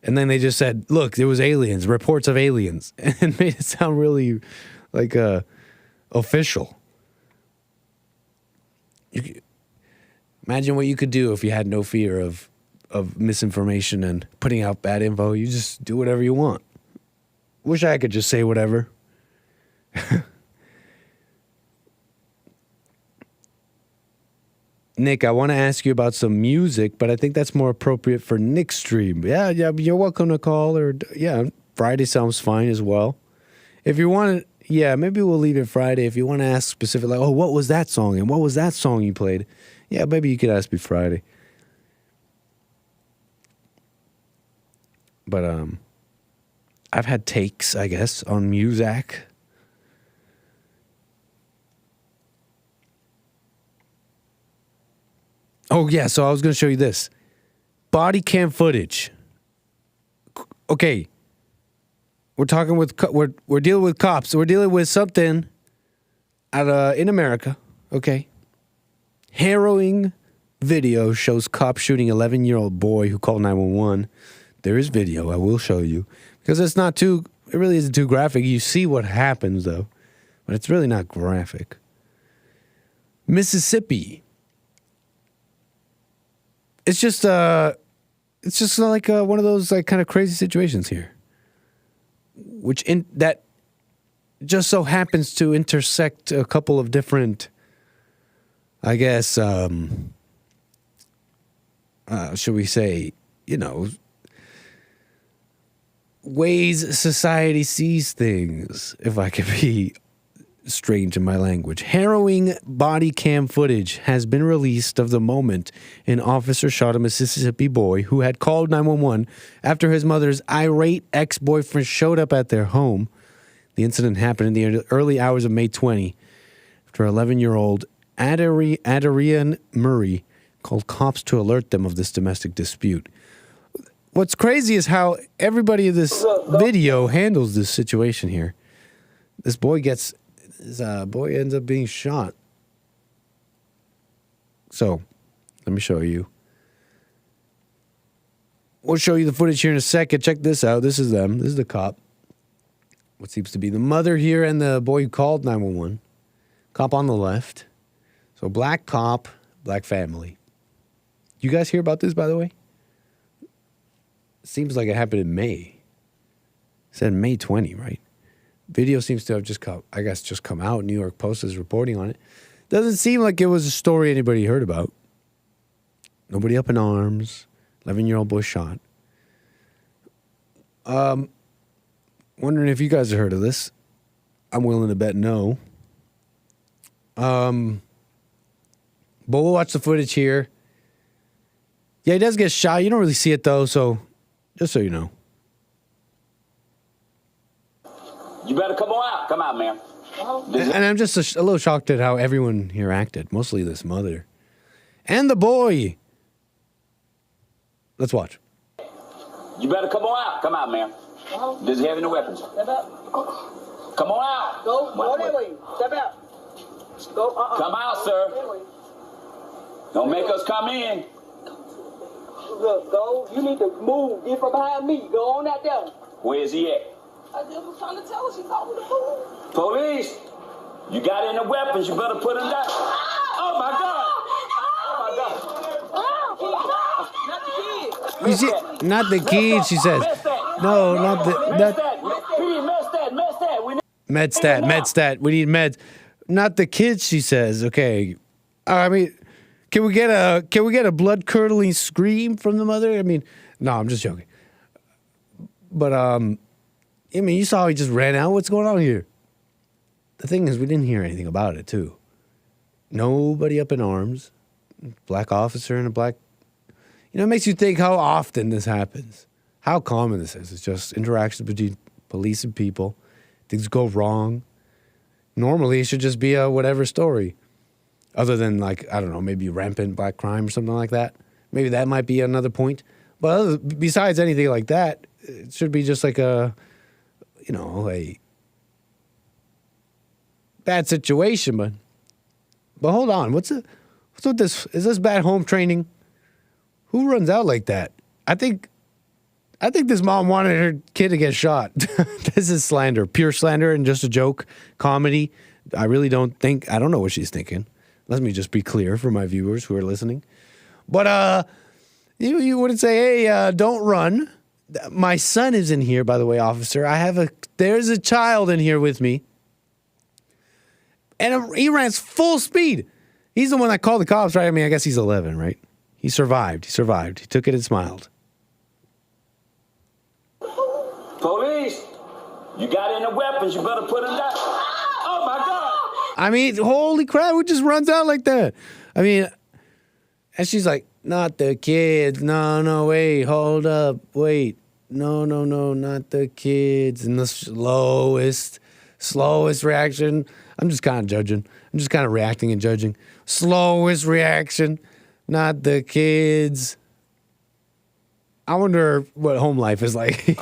and then they just said, look, there was aliens, reports of aliens, and made it sound really like official. Imagine what you could do if you had no fear of misinformation and putting out bad info. You just do whatever you want. Wish I could just say whatever. Nick, I want to ask you about some music, but I think that's more appropriate for Nick's stream. Yeah, you're welcome to call, or Friday sounds fine as well. If you want to, maybe we'll leave it Friday. If you want to ask specifically, like, oh, what was that song, and what was that song you played? Yeah, maybe you could ask me Friday. But I've had takes, I guess, on Muzak. Oh, yeah, so I was going to show you this. Body cam footage. Okay. We're talking with, we're dealing with cops. We're dealing with something in America, okay? Harrowing video shows cop shooting 11-year-old boy who called 911. There is video. I will show you. Because it really isn't too graphic. You see what happens, though. But it's really not graphic. Mississippi. It's just like one of those like kind of crazy situations here. That just so happens to intersect a couple of different, I guess, should we say, ways society sees things, if I could be strange in my language. Harrowing body cam footage has been released of the moment an officer shot a Mississippi boy who had called 911 after his mother's irate ex-boyfriend showed up at their home. The incident happened in the early hours of May 20 after 11-year-old Adrian Murray called cops to alert them of this domestic dispute. What's crazy is how everybody in this video handles this situation here. This boy ends up being shot. So, let me show you. We'll show you the footage here in a second. Check this out. This is them. This is the cop. What seems to be the mother here and the boy who called 911. Cop on the left. So, black cop, black family. You guys hear about this, by the way? Seems like it happened in May. It said May 20, right? Video seems to have just come out. New York Post is reporting on it. Doesn't seem like it was a story anybody heard about. Nobody up in arms. 11-year-old boy shot. Wondering if you guys have heard of this. I'm willing to bet no. But we'll watch the footage here. Yeah, he does get shot. You don't really see it though, so just so you know. You better come on out. Come out, ma'am. And I'm just a little shocked at how everyone here acted. Mostly this mother. And the boy. Let's watch. You better come on out. Come out, ma'am. Does he have any weapons? Step out. Come on out. Go that way. Step out. Go. Come out, sir. Don't make us come in. Look, go. You need to move. Get from behind me. Go on out there. Where is he at? I just was trying to tell her. She told me to move. Police, you got any weapons? You better put them down. Oh my God! Oh my God! You see, not the kid, she says. No, not the. Medstat. We need meds. Not the kids, she says. Okay. I mean, can we get a blood curdling scream from the mother? I mean, no, I'm just joking. But I mean, you saw how he just ran out. What's going on here? The thing is, we didn't hear anything about it, too. Nobody up in arms. Black officer and a black... it makes you think how often this happens. How common this is. It's just interactions between police and people. Things go wrong. Normally, it should just be a whatever story. Other than, like, I don't know, maybe rampant black crime or something like that. Maybe that might be another point. But besides anything like that, it should be just like a bad situation. But hold on, what's with this? Is this bad home training? Who runs out like that? I think this mom wanted her kid to get shot. This is slander, pure slander, and just a joke, comedy. I don't know what she's thinking. Let me just be clear for my viewers who are listening. But you wouldn't say, hey, don't run. My son is in here, by the way, officer. There's a child in here with me. And he ran full speed. He's the one that called the cops, right? I mean, I guess he's 11, right? He survived. He took it and smiled. Police, you got any weapons? You better put them down. Oh my God! I mean, holy crap, who just runs out like that? I mean, and she's like, not the kids. No, wait, hold up, wait. No, not the kids. And the slowest reaction. I'm just kind of judging. I'm just kind of reacting and judging. Slowest reaction, not the kids. I wonder what home life is like.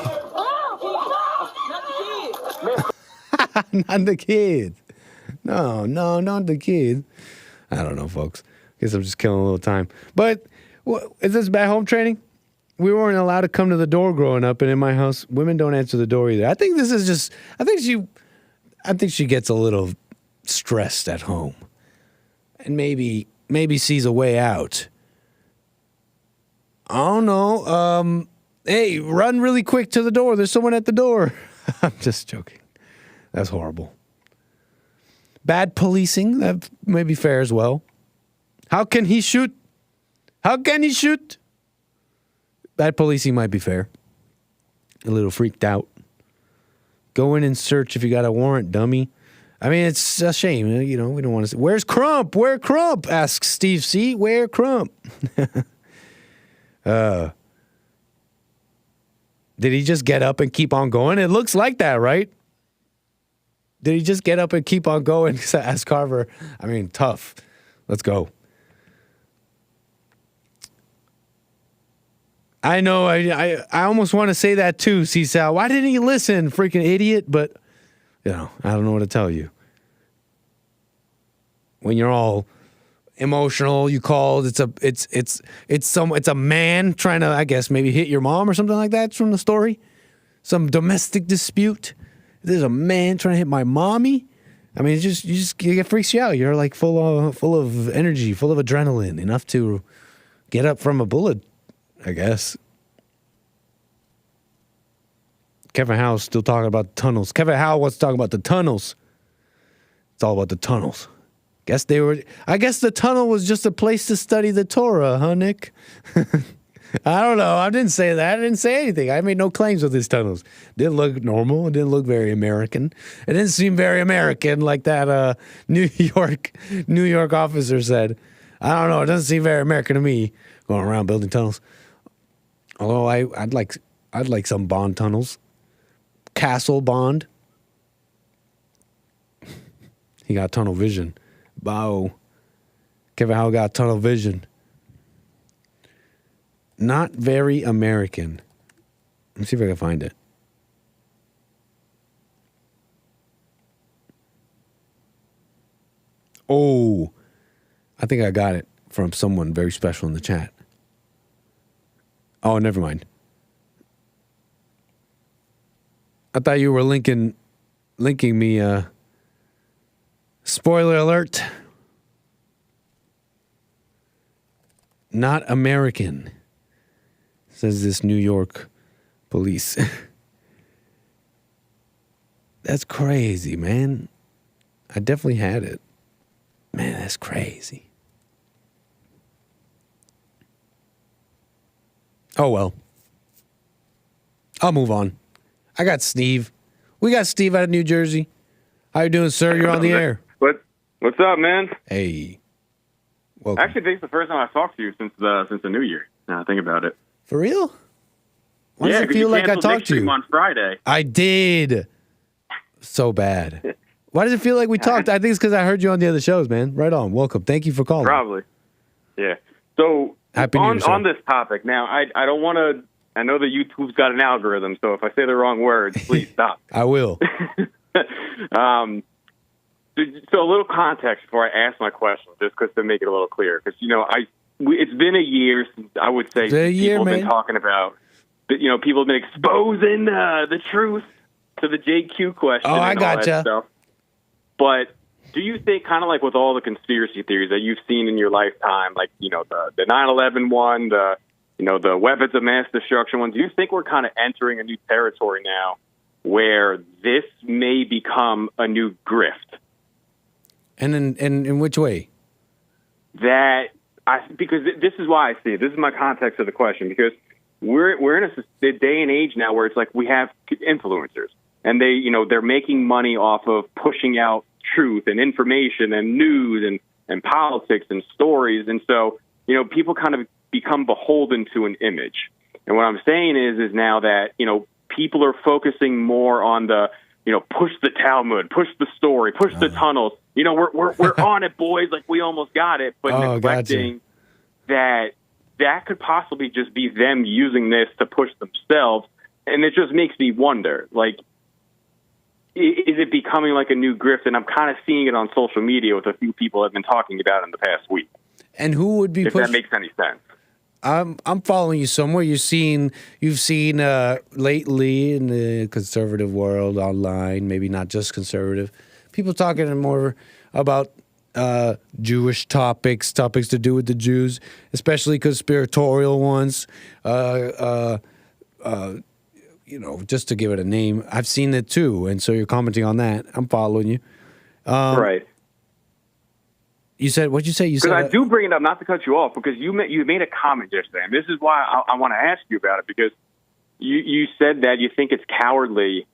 Not the kids. No, not the kids. I don't know, folks. Guess I'm just killing a little time. But is this bad home training? We weren't allowed to come to the door growing up, and in my house, women don't answer the door either. I think this is just. I think she gets a little stressed at home, and maybe sees a way out. I don't know. Hey, run really quick to the door. There's someone at the door. I'm just joking. That's horrible. Bad policing, that may be fair as well. How can he shoot? How can he shoot? Bad policing might be fair. A little freaked out. Go in and search if you got a warrant, dummy. I mean, it's a shame. You know, we don't want to say, where's Crump? Where Crump? Asks Steve C. Where Crump? Did he just get up and keep on going? It looks like that, right? Did he just get up and keep on going? Ask Carver. I mean, tough. Let's go. I know. I almost want to say that too, C-Sal. Why didn't he listen, freaking idiot? But, you know, I don't know what to tell you. When you're all emotional, you called. It's a man trying to, I guess, maybe hit your mom or something like that from the story. Some domestic dispute. There's a man trying to hit my mommy. I mean, it freaks you out. You're like full of energy, full of adrenaline, enough to get up from a bullet, I guess. Kevin Howe's still talking about the tunnels. Kevin Howe wants to talk about the tunnels. It's all about the tunnels. I guess the tunnel was just a place to study the Torah, huh, Nick? I don't know. I didn't say that. I didn't say anything. I made no claims with these tunnels. It didn't look normal. It didn't look very American. It didn't seem very American like that New York officer said. I don't know. It doesn't seem very American to me, going around building tunnels. Although I'd like some Bond tunnels. Castle Bond. He got tunnel vision. Wow. Kevin Howe got tunnel vision. Not very American. Let me see if I can find it. Oh, I think I got it from someone very special in the chat. Oh, never mind. I thought you were linking me. Spoiler alert. Not American, says this New York police. That's crazy, man. I definitely had it. Man, that's crazy. Oh, well. I'll move on. I got Steve. We got Steve out of New Jersey. How you doing, sir? You're on the air. What's up, man? Hey. Welcome. Actually, I think it's the first time I've talked to you since the New Year. Now I think about it. For real? Why yeah, does it feel like I talked to you on Friday? I did. So bad. Why does it feel like we talked? I think it's because I heard you on the other shows, man. Right on. Welcome. Thank you for calling. Probably. Yeah. So Happy New Year, on this topic, now I don't want to. I know that YouTube's got an algorithm, so if I say the wrong words, please stop. I will. So a little context before I ask my question, just because to make it a little clearer, because it's been a year since I would say people have been talking about, people have been exposing the truth to the JQ question. Oh, I gotcha. Stuff. But do you think, kind of like with all the conspiracy theories that you've seen in your lifetime, like the 9/11 one, the weapons of mass destruction one, do you think we're kind of entering a new territory now where this may become a new grift? And in which way? Because this is why I see it. This is my context of the question, because we're in a day and age now where it's like we have influencers, and they're making money off of pushing out truth and information and news and politics and stories, and so people kind of become beholden to an image. And what I'm saying is now that people are focusing more on the push the Talmud, push the story, push the tunnels. We're on it, boys. Like we almost got it, but neglecting that could possibly just be them using this to push themselves. And it just makes me wonder, like, is it becoming like a new grift? And I'm kind of seeing it on social media with a few people I've been talking about in the past week. And who would be if that makes any sense? I'm following you somewhere. You've seen lately in the conservative world online, maybe not just conservative, people talking more about Jewish topics to do with the Jews, especially conspiratorial ones. just to give it a name, I've seen it too, and so you're commenting on that. I'm following you. Right. You said what'd you say? You said because I do bring it up, not to cut you off, because you made a comment yesterday, and this is why I want to ask you about it, because you said that you think it's cowardly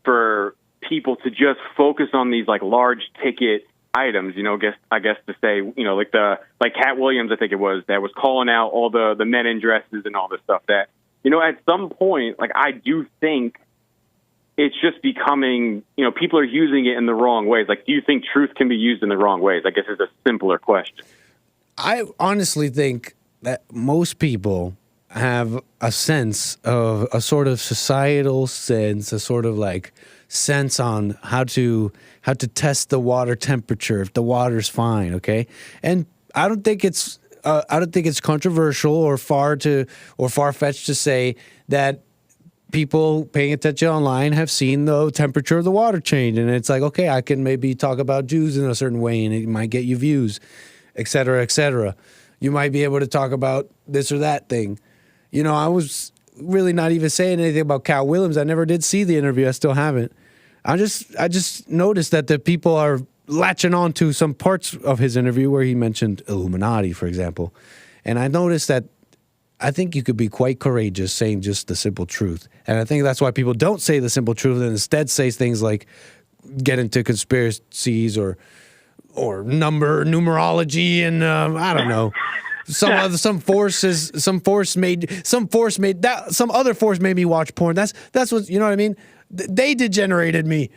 for people to just focus on these like large ticket items. I guess to say like Cat Williams, I think it was, that was calling out all the men in dresses and all this stuff. That at some point, like I do think it's just becoming, people are using it in the wrong ways. Like, do you think truth can be used in the wrong ways? I guess it's a simpler question. I honestly think that most people have a sense of a sort of societal sense, a sort of like sense on how to test the water temperature, if the water's fine, okay? And I don't think it's controversial or far-fetched to say that people paying attention online have seen the temperature of the water change, and it's like, okay, I can maybe talk about Jews in a certain way, and it might get you views, et cetera, et cetera. You might be able to talk about this or that thing. I was really not even saying anything about Cat Williams. I never did see the interview. I still haven't. I just noticed that the people are latching on to some parts of his interview where he mentioned Illuminati, for example. And I noticed that I think you could be quite courageous saying just the simple truth. And I think that's why people don't say the simple truth and instead say things like get into conspiracies or numerology and I don't know. Some other force made me watch porn. That's what, you know what I mean? They degenerated me.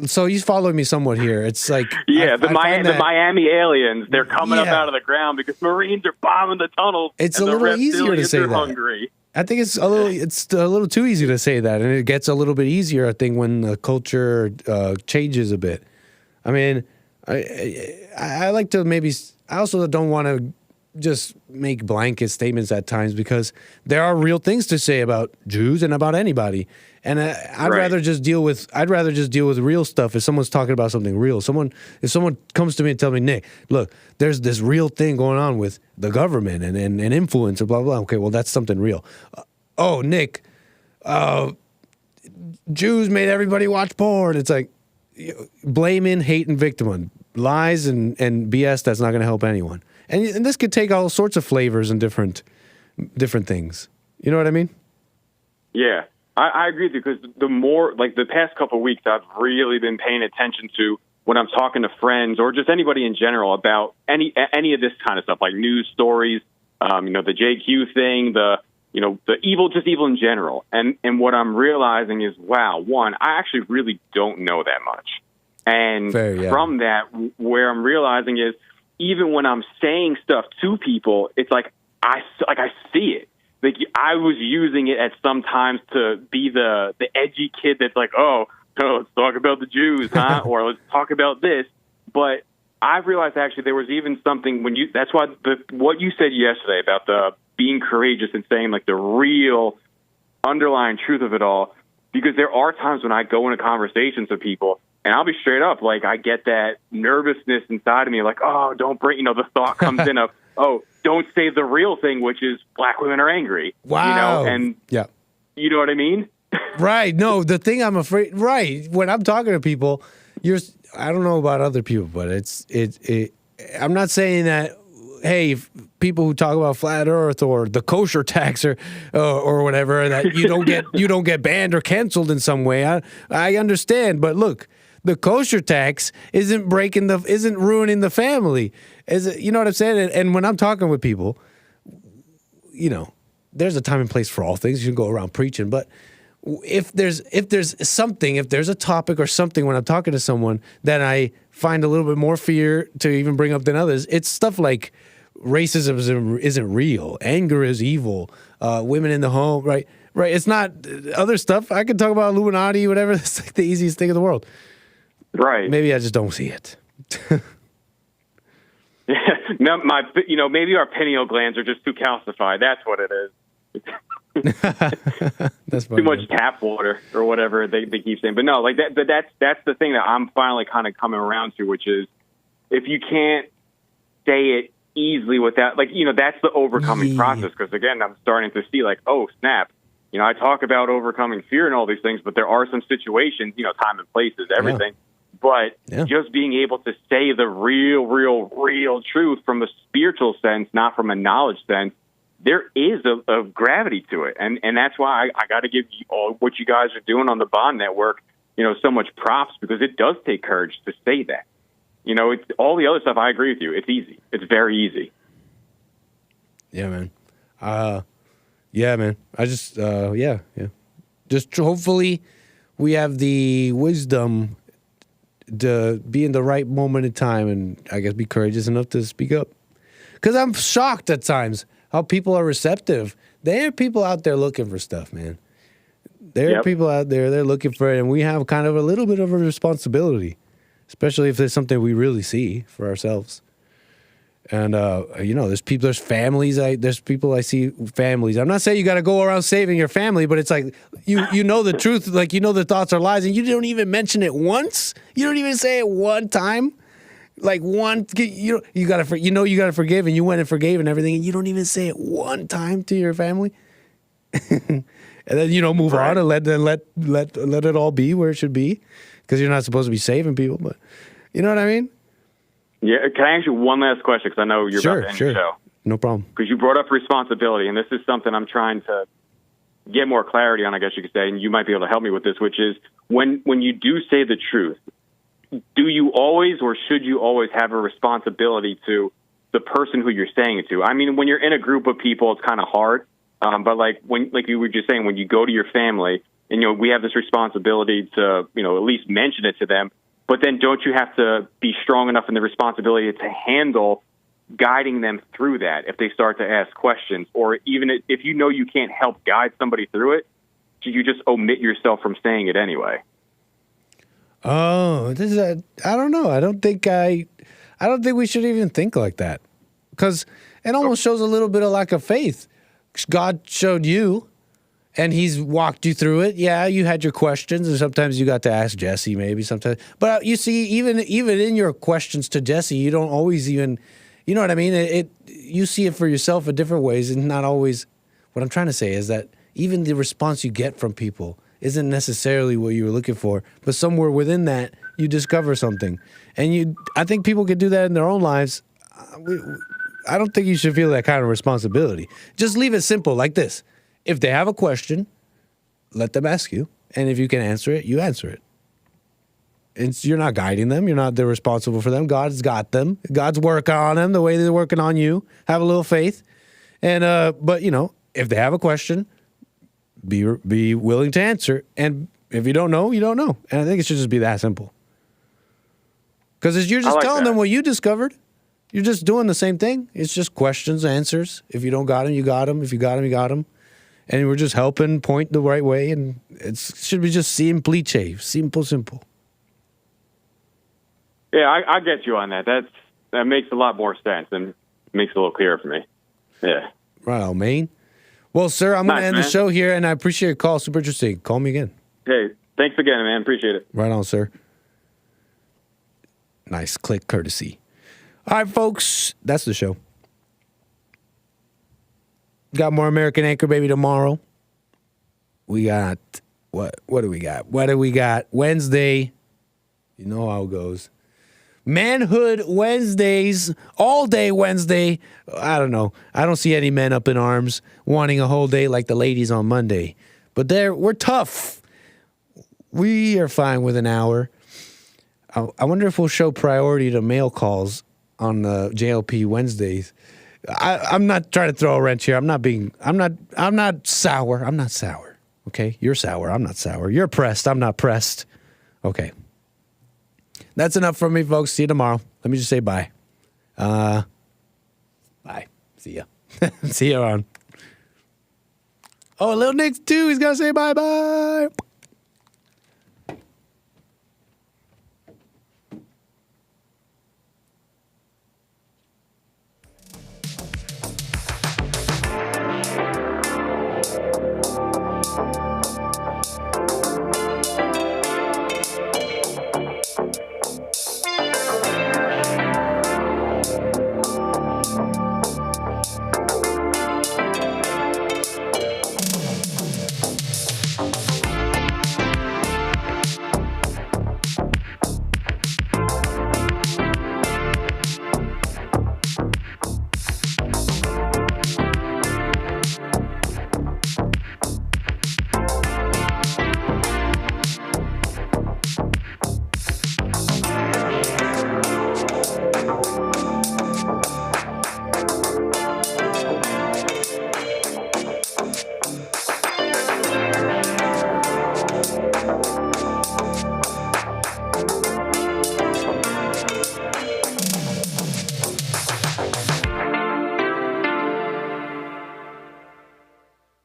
So he's following me somewhat here. It's like the Miami aliens, they're coming up out of the ground because Marines are bombing the tunnels. It's a little easier to say that. Hungry. I think it's a little too easy to say that, and it gets a little bit easier, I think, when the culture changes a bit. I mean, I like to maybe. I also don't want to just make blanket statements at times because there are real things to say about Jews and about anybody. And I'd rather just deal with real stuff if someone's talking about something real. If someone comes to me and tells me, Nick, look, there's this real thing going on with the government and influence and blah, blah. Okay, well, that's something real. Nick, Jews made everybody watch porn. It's like blaming, hate, and victim, lies and BS that's not going to help anyone. And this could take all sorts of flavors and different things. You know what I mean? Yeah. I agree with you because the more, like the past couple of weeks, I've really been paying attention to when I'm talking to friends or just anybody in general about any of this kind of stuff, like news stories, the JQ thing, the evil in general. And what I'm realizing is, wow, one, I actually really don't know that much. And from that, where I'm realizing is even when I'm saying stuff to people, it's like I see it. Like I was using it at sometimes to be the edgy kid that's like, let's talk about the Jews, huh? Or let's talk about this. But I realized actually there was even something that's why what you said yesterday about the being courageous and saying like the real underlying truth of it all, because there are times when I go into conversations with people and I'll be straight up, like I get that nervousness inside of me, like, don't bring, the thought comes in of, don't say the real thing, which is black women are angry. Wow. And you know what I mean? Right. No, the thing I'm afraid, right. When I'm talking to people, I don't know about other people, but I'm not saying that, hey, people who talk about flat earth or the kosher tax or whatever, that you don't get banned or canceled in some way. I understand. But look, the kosher tax isn't ruining the family. You know what I'm saying? And when I'm talking with people, there's a time and place for all things. You can go around preaching, but if there's a topic or something when I'm talking to someone that I find a little bit more fear to even bring up than others, it's stuff like racism isn't real, anger is evil, women in the home, right? It's not other stuff. I can talk about Illuminati, whatever. It's like the easiest thing in the world. Right. Maybe I just don't see it. No, maybe our pineal glands are just too calcified. That's what it is. That's funny, too much tap water or whatever they keep saying. But no, like that's the thing that I'm finally kind of coming around to, which is if you can't say it easily without, like, that's the overcoming process. Because again, I'm starting to see like, oh snap, I talk about overcoming fear and all these things, but there are some situations, time and place is everything. But just being able to say the real truth from a spiritual sense, not from a knowledge sense, there is a gravity to it. And that's why I got to give you all what you guys are doing on the Bond Network, so much props, because it does take courage to say that. It's all the other stuff. I agree with you. It's easy. It's very easy. Yeah, man. Yeah, man. I just, yeah. Just hopefully we have the wisdom to be in the right moment in time and I guess be courageous enough to speak up. Because I'm shocked at times how people are receptive. There are people out there looking for stuff, man. There are people out there, they're looking for it, and we have kind of a little bit of a responsibility, especially if there's something we really see for ourselves. And, there's families, there's people I see, families. I'm not saying you got to go around saving your family, but it's like, you know the truth, like, the thoughts are lies, and you don't even mention it once. You don't even say it one time. Like you got to forgive, and you went and forgave and everything, and you don't even say it one time to your family. And then, move on and let it all be where it should be, because you're not supposed to be saving people, but you know what I mean? Yeah, can I ask you one last question? Because I know you're about to end the show. No problem. Because you brought up responsibility, and this is something I'm trying to get more clarity on, I guess you could say, and you might be able to help me with this, which is when you do say the truth, do you always or should you always have a responsibility to the person who you're saying it to? I mean, when you're in a group of people, it's kind of hard. But like you were just saying, when you go to your family, and we have this responsibility to at least mention it to them. But then don't you have to be strong enough in the responsibility to handle guiding them through that if they start to ask questions, or even if you can't help guide somebody through it, do you just omit yourself from saying it anyway? Oh, I don't know. I don't think we should even think like that, because it almost shows a little bit of lack of faith. God showed you, and he's walked you through it. Yeah, you had your questions, and sometimes you got to ask Jesse, maybe sometimes. But you see, even in your questions to Jesse, you don't always even, you know what I mean? You see it for yourself in different ways, and not always. What I'm trying to say is that even the response you get from people isn't necessarily what you were looking for, but somewhere within that, you discover something. And I think people can do that in their own lives. I don't think you should feel that kind of responsibility. Just leave it simple like this. If they have a question, let them ask you. And if you can answer it, you answer it. You're not guiding them. They're responsible for them. God's got them. God's working on them the way they're working on you. Have a little faith. And, but if they have a question, be willing to answer. And if you don't know, you don't know. And I think it should just be that simple. Because you're just telling them what you discovered. You're just doing the same thing. It's just questions, answers. If you don't got them, you got them. If you got them, you got them. And we're just helping point the right way. And it should be just simple. Simple. Yeah, I get you on that. That makes a lot more sense and makes it a little clearer for me. Yeah. Right on, man. Well, sir, I'm going to end the show here, and I appreciate your call. Super interesting. Call me again. Hey, thanks again, man. Appreciate it. Right on, sir. Nice click courtesy. All right, folks, that's the show. Got more American Anchor Baby tomorrow. We got, what do we got? Wednesday. You know how it goes. Manhood Wednesdays, all day Wednesday. I don't know. I don't see any men up in arms wanting a whole day like the ladies on Monday. But we're tough. We are fine with an hour. I wonder if we'll show priority to mail calls on the JLP Wednesdays. I'm not trying to throw a wrench here. I'm not sour. Okay? You're sour. I'm not sour. You're pressed. I'm not pressed. Okay. That's enough from me, folks. See you tomorrow. Let me just say bye. Bye. See ya. See you around. Oh, Lil Nick too. He's gonna say bye-bye. Bye.